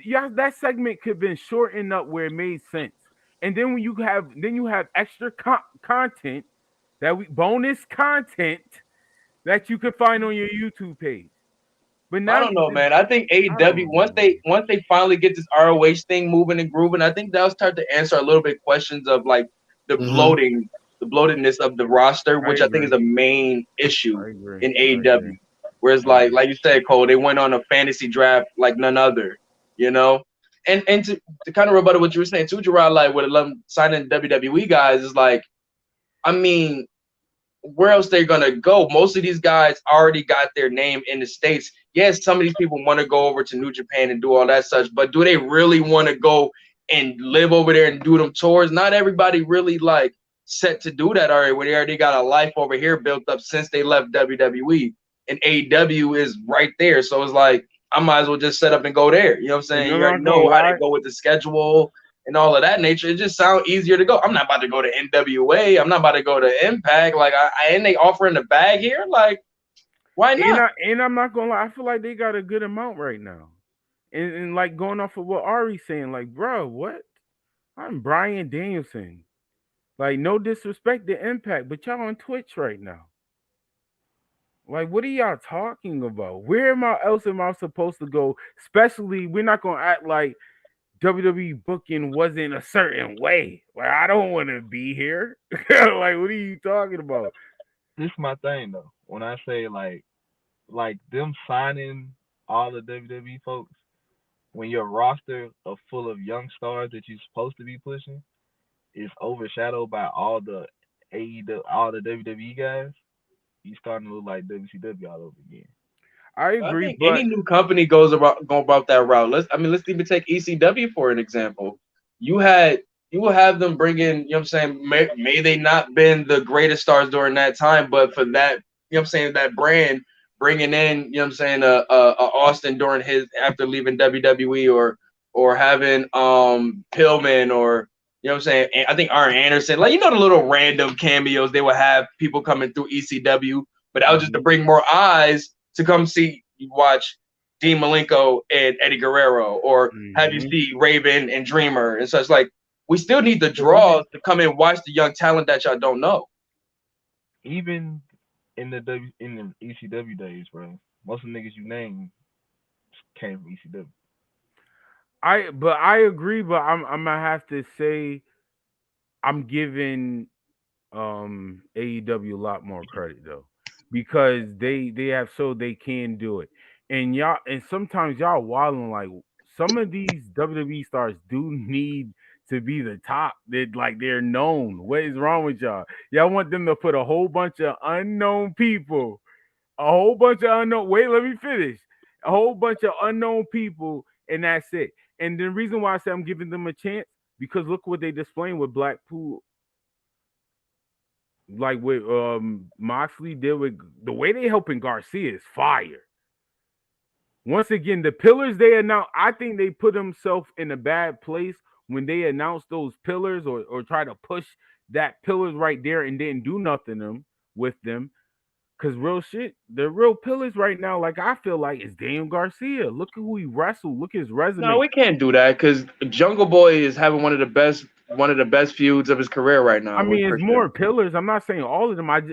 Yeah, that segment could have been shortened up where it made sense. And then when you have extra content bonus content that you could find on your YouTube page. But now I don't know, man. I think AEW once they finally get this ROH thing moving and grooving, I think they'll start to answer a little bit questions of like the bloatedness of the roster, which I think is a main issue in AEW. Whereas like you said, Cole, they went on a fantasy draft like none other, you know. And to kind of rebuttal what you were saying too, Gerard, like with signing WWE guys is like, I mean, where else they're gonna go? Most of these guys already got their name in the States. Yes, some of these people want to go over to New Japan and do all that such, but do they really want to go and live over there and do them tours? Not everybody really like set to do that already. When they already got a life over here built up since they left WWE, and AEW is right there. So it's like I might as well just set up and go there. You know what I'm saying? You already know how they go with the schedule and all of that nature. It just sounds easier to go. I'm not about to go to NWA. I'm not about to go to Impact. Like, and they offering the bag here. Like, why not? And I'm not gonna lie. I feel like they got a good amount right now. And like going off of what Ari's saying, like, bro, what? I'm Bryan Danielson. Like, no disrespect to Impact, but y'all on Twitch right now. Like, what are y'all talking about? Where else am I supposed to go? Especially, we're not gonna act like WWE booking wasn't a certain way. Like, I don't want to be here. Like, what are you talking about? This is my thing though. When I say like them signing all the WWE folks, when your roster of full of young stars that you're supposed to be pushing is overshadowed by all the WWE guys, you starting to look like WCW all over again. I agree. I think any new company go about that route. Let's even take ECW for an example. You will have them bring in, you know what I'm saying, may they not been the greatest stars during that time, but for that, you know what I'm saying, that brand bringing in, you know what I'm saying, Austin during after leaving WWE or having Pillman or you know what I'm saying, I think Arn Anderson, like the little random cameos they would have people coming through ECW, but that was just to bring more eyes to come watch Dean Malenko and Eddie Guerrero, or have you see Raven and Dreamer and such. Like, we still need the draws to come and watch the young talent that y'all don't know. Even in the ECW days, bro, most of the niggas you name came from ECW. I agree, but I'm gonna have to say I'm giving AEW a lot more credit though, because they have showed they can do it, and sometimes y'all wilding. Like, some of these WWE stars do need to be the top. They're known. What is wrong with y'all? Y'all want them to put a whole bunch of unknown people, wait, let me finish. A whole bunch of unknown people, and that's it. And the reason why I say I'm giving them a chance, because look what they displaying with Blackpool. Like with Moxley did with the way they helping Garcia is fire. Once again, the pillars they announced, I think they put themselves in a bad place when they announced those pillars or try to push that pillars right there and didn't do nothing with them. Because real shit, the real pillars right now, like I feel like, is Daniel Garcia. Look at who he wrestled. Look at his resume. No, we can't do that because Jungle Boy is having one of the best feuds of his career right now. I mean, it's more pillars. I'm not saying all of them. I'm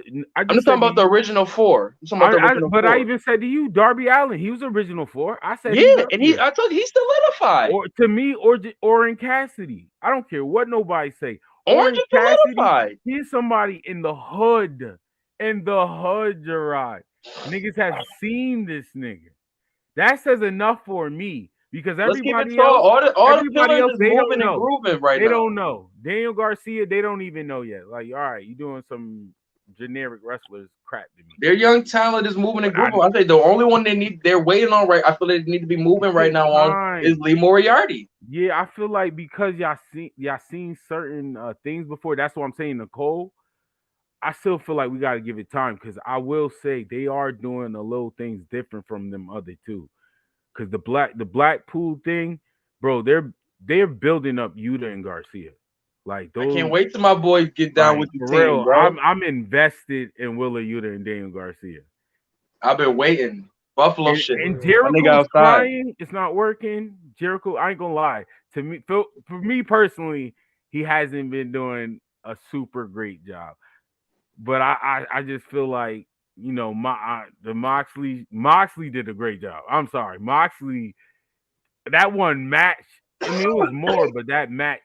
just talking about the original four. I even said to you, Darby Allin, he was original four. I said, I told you he's solidified. Or to me, Orange Cassidy. I don't care what nobody say. Orange Cassidy, he's somebody in the hood. Gerard. Niggas have seen this nigga. That says enough for me, because everybody else, they don't know. Right they don't know. Daniel Garcia, they don't even know yet. Like, all right, you doing some generic wrestlers crap to me. Their young talent is moving and grooving. I think the only one they're waiting on right. I feel they need to be moving right now on is Lee Moriarty. Yeah, I feel like because y'all seen certain things before. That's what I'm saying, Nicole. I still feel like we got to give it time because I will say they are doing a little things different from them other two. Because the Blackpool thing, bro, they're building up Yuta and Garcia. Like those, I can't wait till my boys get down with the for team, real, bro. I'm invested in Willa Yuta and Daniel Garcia. I've been waiting. Buffalo shit. And Jericho's trying. It's not working. Jericho, I ain't gonna lie. To me, for me personally, he hasn't been doing a super great job. But I just feel like, you know, Moxley did a great job. I'm sorry. Moxley, that one match, I mean, it was more, but that match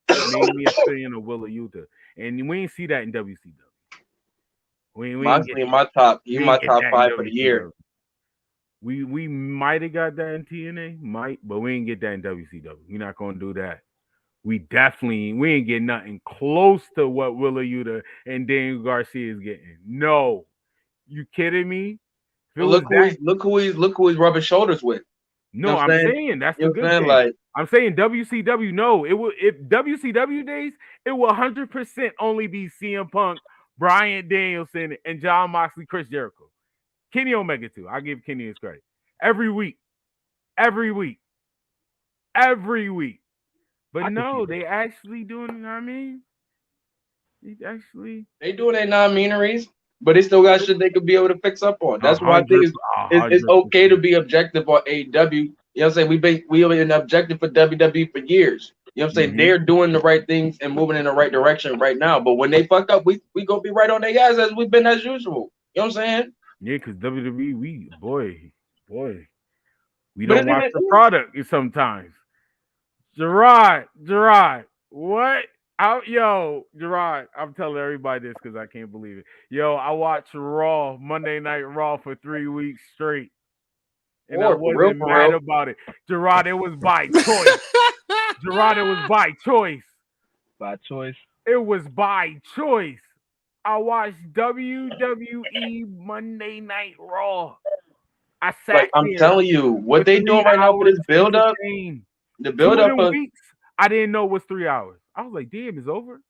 made me a fan of Willa Yuta. And we ain't see that in WCW. Moxley in my top. He's my top 5 for the year. We might have got that in TNA, but we ain't get that in WCW. We're not gonna do that. We ain't getting nothing close to what Willa Yuta and Daniel Garcia is getting. No, you kidding me? Look who he's rubbing shoulders with. No, I'm saying that's the good thing. Like, I'm saying WCW. No, if WCW days, it will 100% only be CM Punk, Bryan Danielson, and John Moxley, Chris Jericho. Kenny Omega too. I give Kenny his credit. Every week. But no, they actually doing, you know what I mean? They doing their non-meaneries, but they still got shit they could be able to fix up on. That's why I think it's okay to be objective on AEW. You know what I'm saying? We've been objective for WWE for years. You know what I'm saying? They're doing the right things and moving in the right direction right now. But when they fuck up, we gonna be right on their ass as we've been as usual. You know what I'm saying? Yeah, because WWE, we don't watch the product sometimes. Gerard, what? Gerard, I'm telling everybody this because I can't believe it. Yo, I watched Monday Night Raw for 3 weeks straight. And I wasn't mad about it. Gerard, it was by choice. Gerard, it was by choice. By choice? It was by choice. I watched WWE Monday Night Raw. I sat I'm telling you, what they doing right now for this build-up, the build-up of weeks, I didn't know it was 3 hours. I was like, damn, it's over.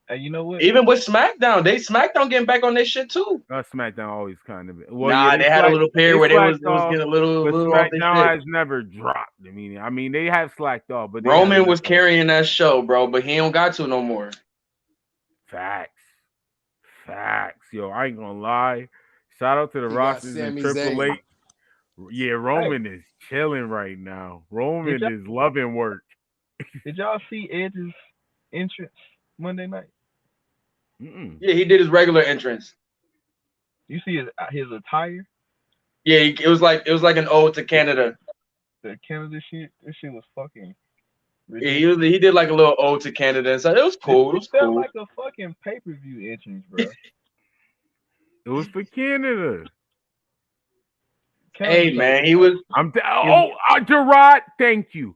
And you know what? Even with SmackDown, SmackDown getting back on this shit too. SmackDown always kind of. They had a little period where it was getting a little off their shit. SmackDown has never dropped. I mean, they have slacked off, but Roman was carrying that show, bro, but he don't got to no more. Facts. Yo, I ain't gonna lie. Shout out to the Rosses and Triple H. Yeah, Roman is chilling right now. Roman is loving work. Did y'all see Edge's entrance Monday night? Yeah, he did his regular entrance. You see his attire? Yeah, it was like an ode to Canada. The Canada shit, this shit was fucking ridiculous. Yeah, he did like a little ode to Canada, and so it was cool. It felt like a fucking pay-per-view entrance, bro. It was for Canada. Hey man, he was. Gerard, thank you,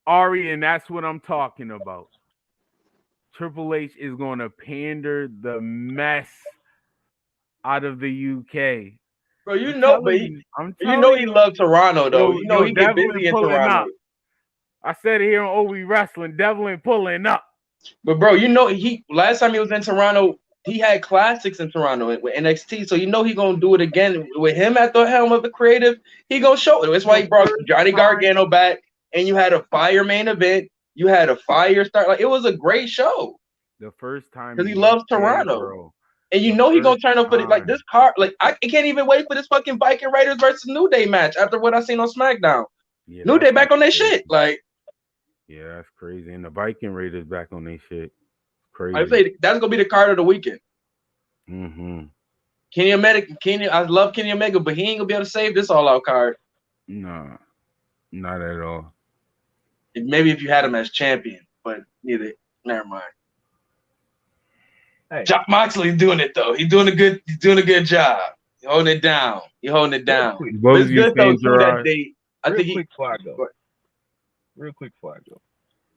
Ari, and that's what I'm talking about. Triple H is going to pander the mess out of the UK. Bro, you know he loved Toronto though. You know he get busy in Toronto. I said it here on OE Wrestling, Devlin pulling up. But bro, you know last time he was in Toronto, he had classics in Toronto with NXT. So you know he gonna do it again with him at the helm of the creative. He gonna show it. That's why he brought Johnny Gargano back, and you had a fire main event. You had a fire start. Like it was a great show. The first time because he loves Toronto. And you know he gonna turn up for like this card. Like I can't even wait for this fucking Viking Raiders versus New Day match after what I seen on SmackDown. Yeah, New Day back on their shit. Like, yeah, that's crazy. And the Viking Raiders back on their shit. Crazy. I say that's gonna be the card of the weekend. Kenny Omega. I love Kenny Omega, but he ain't gonna be able to save this all-out card. Nah, not at all. Maybe if you had him as champion, but neither. Never mind. Hey. John Moxley's doing it though. He's doing a good job. He's holding it down. What was you saying, Gerard? Real quick before I go.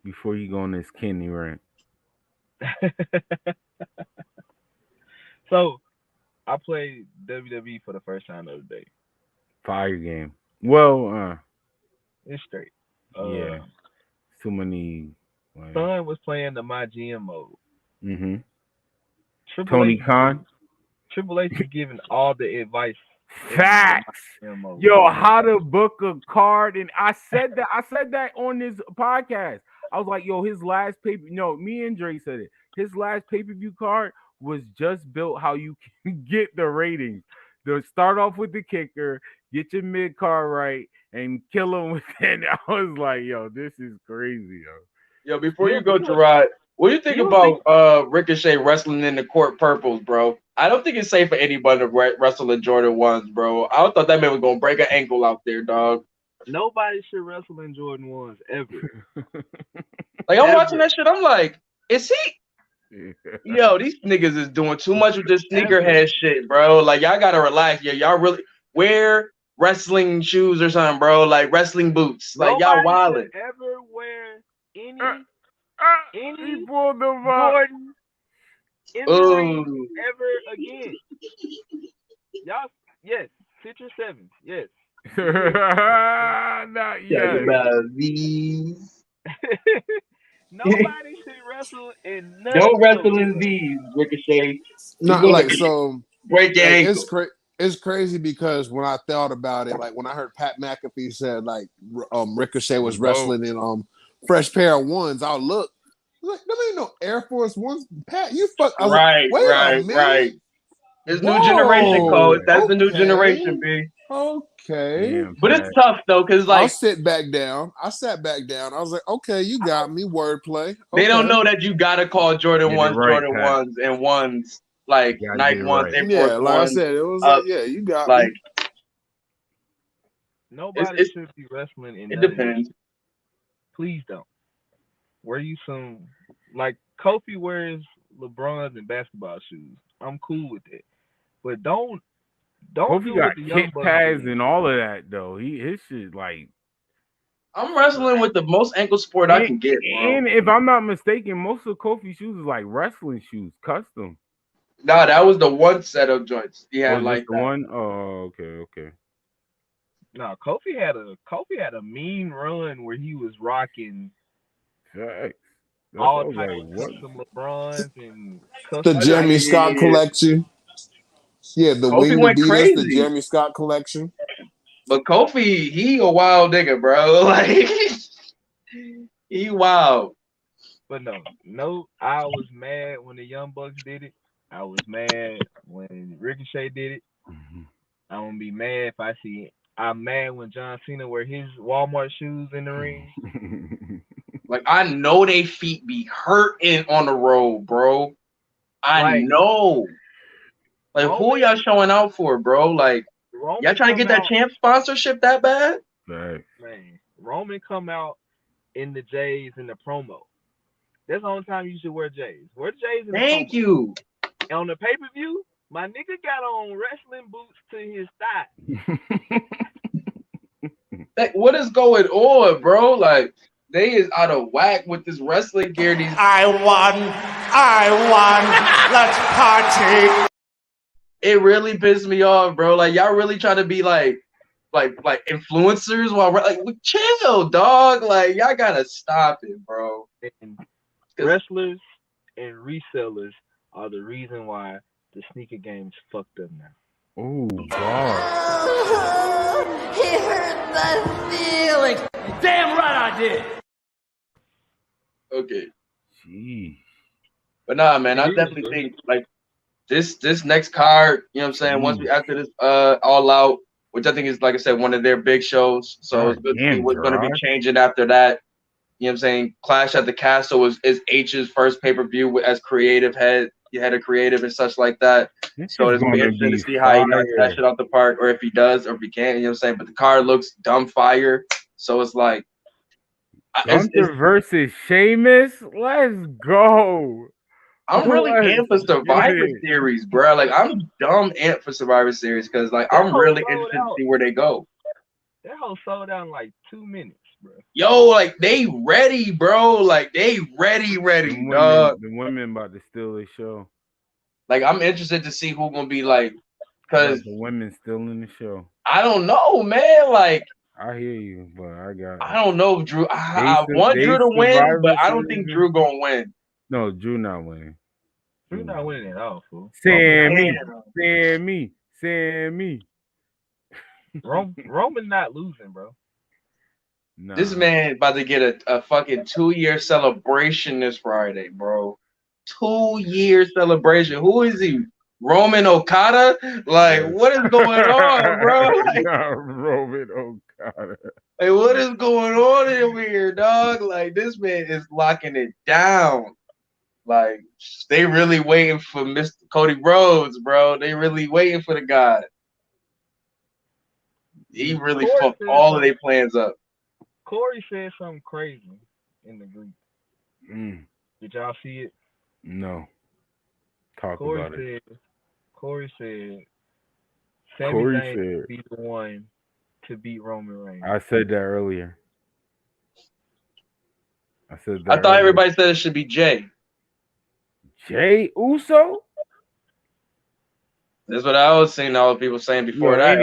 Before you go on this Kenny rant. So I played WWE for the first time the other day. Fire game. Well, it's straight. Yeah. Too many. Son was playing the My GM mode. Mm-hmm. Triple H is giving all the advice. Facts. Yo, how to book a card, and I said that on this podcast. I was like, yo, his last paper. No, me and Dre said it. His last pay-per-view card was just built how you can get the ratings. To start off with the kicker, get your mid card right, and kill him within. I was like, yo, this is crazy, yo. Yo, before you go, Gerard, what do you think about Ricochet wrestling in the court purples, bro? I don't think it's safe for anybody to wrestle in Jordan 1s, bro. I thought that man was gonna break an ankle out there, dog. Nobody should wrestle in Jordan 1s ever. Like I'm watching that shit, I'm like, is he? Yo, these niggas is doing too much with this sneakerhead shit, bro. Like y'all gotta relax. Yeah, y'all really wear wrestling shoes or something, bro. Like wrestling boots. Like y'all wildin'. Ever wear any Jordan in the ring ever again? Y'all, yes, 6 or 7, yes. Not yet. Nobody should wrestle in none. Don't wrestle in these, Ricochet. Not like so. Break your ankle. It's crazy because when I thought about it, like when I heard Pat McAfee said like Ricochet was wrestling in fresh pair of ones, I'll look. Like, there ain't no Air Force Ones. Pat, you fuck. Right. It's new generation code. That's the new generation, B. Okay. Damn, but it's tough though, cause like I sat back down. I was like, okay, you got me. Wordplay. Okay. They don't know that you gotta call Jordan 1s right, Jordan Pat. 1s and 1s like Nike 1s. Right. Air Yeah, Force like 1s, I said, it was like, yeah, you got like me. Nobody should be wrestling in. It depends. Please don't. Wear you some like Kofi wears LeBron's and basketball shoes. I'm cool with it, but don't Kofi do got what the young kick bucks pads do. and all of that though. His shit like. I'm wrestling with the most ankle support I can get, bro. And if I'm not mistaken, most of Kofi's shoes is like wrestling shoes, custom. Nah, that was the one set of joints he had like the that. one. Oh, okay. No, Kofi had a mean run where he was rocking all types of custom LeBrons and the Jeremy Scott collection. Yeah, the Kofi wing went Adidas, crazy. the Jeremy Scott collection. But Kofi, he a wild nigga, bro. Like he wild. But no, I was mad when the Young Bucks did it. I was mad when Ricochet did it. I'm gonna be mad if I see it. I'm mad when John Cena wear his Walmart shoes in the ring. Like I know they feet be hurting on the road, bro. I know. Like who are y'all showing out for, bro? Like y'all trying to get that champ sponsorship that bad? Right. Man, Roman come out in the J's in the promo. That's the only time you should wear J's. Wear J's in the promo. Thank you. And on the pay-per-view, my nigga got on wrestling boots to his thigh. Like, what is going on, bro? Like, they is out of whack with this wrestling gear. I won. Let's party. It really pissed me off, bro. Like, y'all really trying to be like influencers while like chill, dog. Like, y'all gotta stop it, bro. And wrestlers and resellers are the reason why the sneaker game is fucked up now. Oh, God. He hurt my feelings. Damn right I did. Okay. Jeez. But nah, man, I definitely think like this next card, you know what I'm saying? Once we after this all out, which I think is like I said, one of their big shows. So it's good to see what's gonna be changing after that. You know what I'm saying? Clash at the Castle is H's first pay-per-view as creative head. You had a creative and such like that. So it's gonna be interesting to see how he knocks that shit out the park, or if he does, or if he can't. You know what I'm saying? But the card looks dumb fire. So it's like Gunther versus Sheamus. Let's go. I'm really amped for Survivor Series, bro. Like I'm dumb amped for Survivor Series because like I'm really interested to see where they go. That whole sold out in like 2 minutes, bro. Yo, like they ready, bro. Like they ready, dog. The women about to steal the show. Like I'm interested to see who's gonna be like, because the women still in the show. I don't know, man. Like I hear you, but I don't know if Drew. I want Drew to win, but I don't think Drew gonna win. No, Drew not winning. Drew not winning at all, fool. Sammy. Roman not losing, bro. Nah. This man about to get a fucking 2-year celebration this Friday, bro. 2-year celebration. Who is he? Roman Okada? Like, what is going on, bro? Like, Roman Okada. Like, what is going on in here, dog? Like, this man is locking it down. Like, they really waiting for Mr. Cody Rhodes, bro. They really waiting for the guy. He really fucked all of their plans up. Corey said something crazy in the group. Did y'all see it? No. Talk about it. Corey said Sami Zayn would be the one to beat Roman Reigns. I said that earlier. I thought everybody said it should be Jay. Jay Uso? That's what I was seeing all the people saying before that.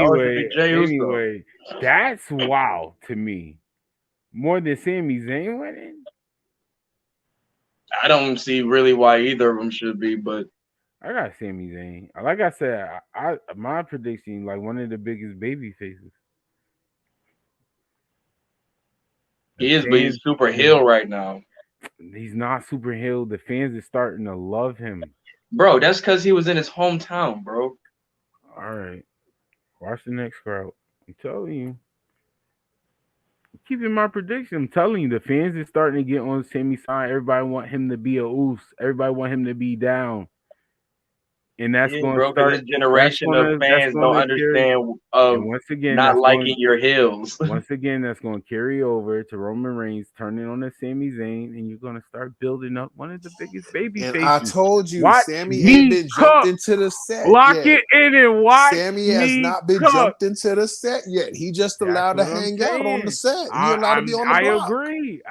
Anyway, that's wow to me. More than Sami Zayn winning? I don't see really why either of them should be, but I got Sami Zayn. Like I said, my prediction, like one of the biggest baby faces. He is, but he's super heel right now. He's not super heel. The fans are starting to love him. Bro, that's because he was in his hometown, bro. All right. Watch the next crowd. I'm telling you. Keeping my prediction. I'm telling you, the fans are starting to get on Sami's side. Everybody want him to be a oos. Everybody want him to be down. And that's going to start. This generation of fans don't understand of once again, not liking your heels. Once again, that's going to carry over to Roman Reigns turning on the Sami Zayn, and you're going to start building up one of the biggest baby faces. I told you, watch Sami ain't been jumped into the set. Lock yet. it in and watch. Sami has not been jumped into the set yet. He just allowed to hang out on the set. He allowed to be on the block.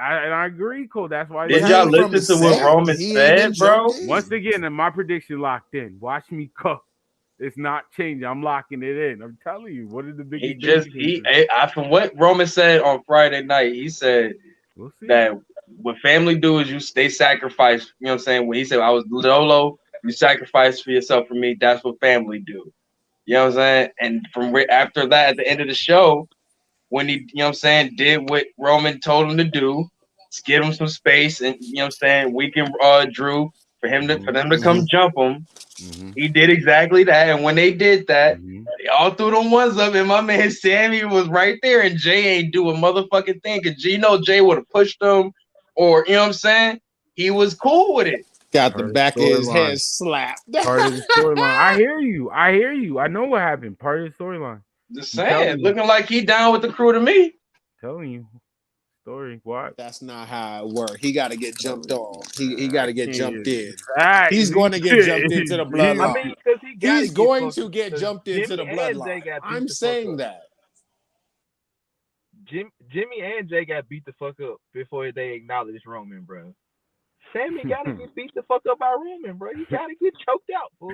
I agree, Cole. That's why. Did y'all listen to what Roman said, bro? Once again, my prediction locked in. Watch me cook. It's not changing. I'm locking it in. I'm telling you, what are the biggest? From what Roman said on Friday night, he said that what family do is they sacrifice. You know what I'm saying? When he said I was Lolo, you sacrifice for yourself for me. That's what family do. You know what I'm saying? And from after that, at the end of the show, when he, you know what I'm saying, did what Roman told him to do, give him some space, and you know what I'm saying, weaken Drew for them to come jump him. He did exactly that, and when they did that, they all threw them ones up, and my man Sami was right there, and Jay ain't do a motherfucking thing, because Jay would have pushed him, or you know what I'm saying? He was cool with it. Got the back of his head slapped. Part of the storyline. I hear you. I know what happened. Part of the storyline. Just saying, looking like he down with the crew to me. Telling you. Story. What? That's not how it works. He got to get jumped off. He got to get jumped in. Right. He's going to get jumped into the bloodline. I mean, he's going to get jumped into the bloodline. I'm saying that. Jimmy and Jay got beat the fuck up before they acknowledged Roman, bro. Sami gotta get beat the fuck up by Roman, bro. You gotta get choked out, fool.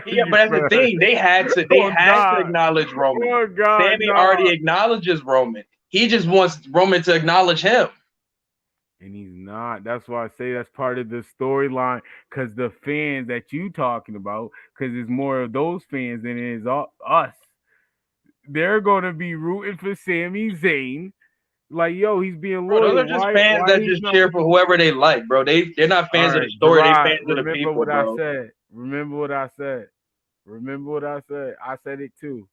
Yeah, but that's the thing. They had to acknowledge Roman. Sami already acknowledges Roman. He just wants Roman to acknowledge him. And he's not. That's why I say that's part of the storyline. Because the fans that you talking about, because it's more of those fans than it is us. They're going to be rooting for Sami Zayn. Like, yo, he's being loyal. Those are just fans that just cheer for whoever they like, bro. They're not fans of the story. They're fans of the people, bro. Remember what I said. I said it too.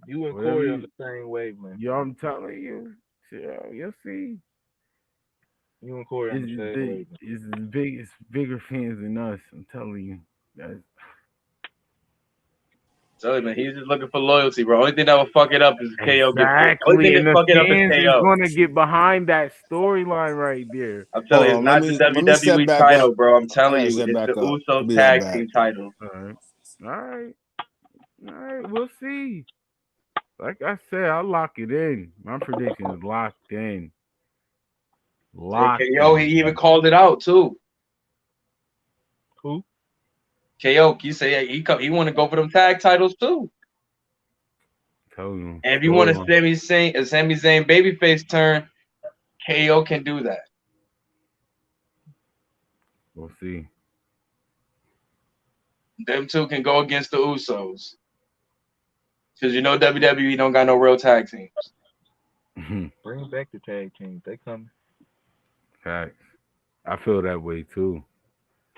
You and Corey on the same wavelength. Yo, I'm telling you. You'll see. You and Corey on the same wavelength. It's bigger fans than us. I'm telling you. Man, he's just looking for loyalty, bro. Only thing that will fuck it up is KO. Exactly. And the fans is going to get behind that storyline right there. I'm telling you, it's not the WWE title, bro. I'm telling you, it's the Uso tag team title. All right. We'll see. Like I said, I'll lock it in. My prediction is locked in. KO, he even called it out too. Who? KO, he say he want to go for them tag titles too. And if you want a Sami Zayn babyface turn, KO can do that. We'll see. Them two can go against the Usos. Because WWE don't got no real tag teams. Bring back the tag teams. They coming. Facts. I feel that way too.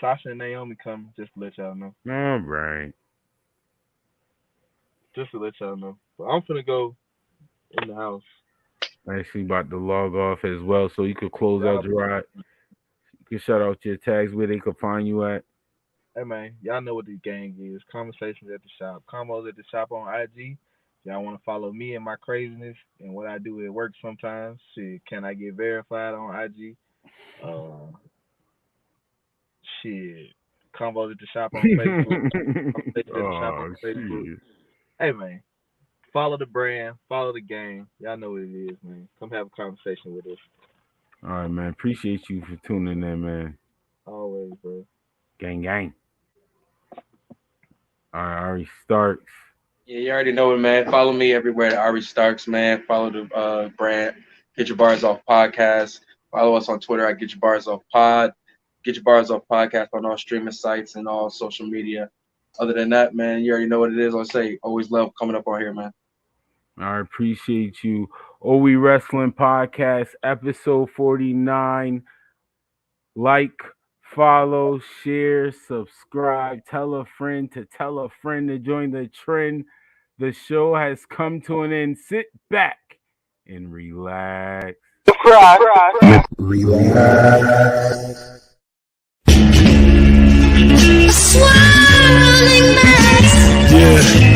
Tasha and Naomi coming, just to let y'all know. All right. Just to let y'all know. But I'm finna go in the house. I'm actually about to log off as well, so you could close out Gerard. You can shout out your tags where they could find you at. Hey man, y'all know what this gang is. Conversations at the shop. Combos at the shop on IG. Y'all want to follow me and my craziness and what I do at work sometimes. Shit, can I get verified on IG? Shit. Combos at the shop on Facebook. At the shop on Facebook. Hey man, follow the brand, follow the game. Y'all know what it is, man. Come have a conversation with us. All right, man. Appreciate you for tuning in, man. Always, bro. Gang, gang. All right, Ari Starks. Yeah, you already know it, man. Follow me everywhere at Ari Starks, man. Follow the brand, Get Your Bars Off Podcast. Follow us on Twitter at Get Your Bars Off Pod. Get Your Bars Off Podcast on all streaming sites and all social media. Other than that, man, you already know what it is. I'll say, always love coming up on here, man. I appreciate you. OE Wrestling Podcast, episode 49. Like, follow, share, subscribe, tell a friend to join the trend. The show has come to an end. Sit back and relax. Relax. Swirling mass. Yeah.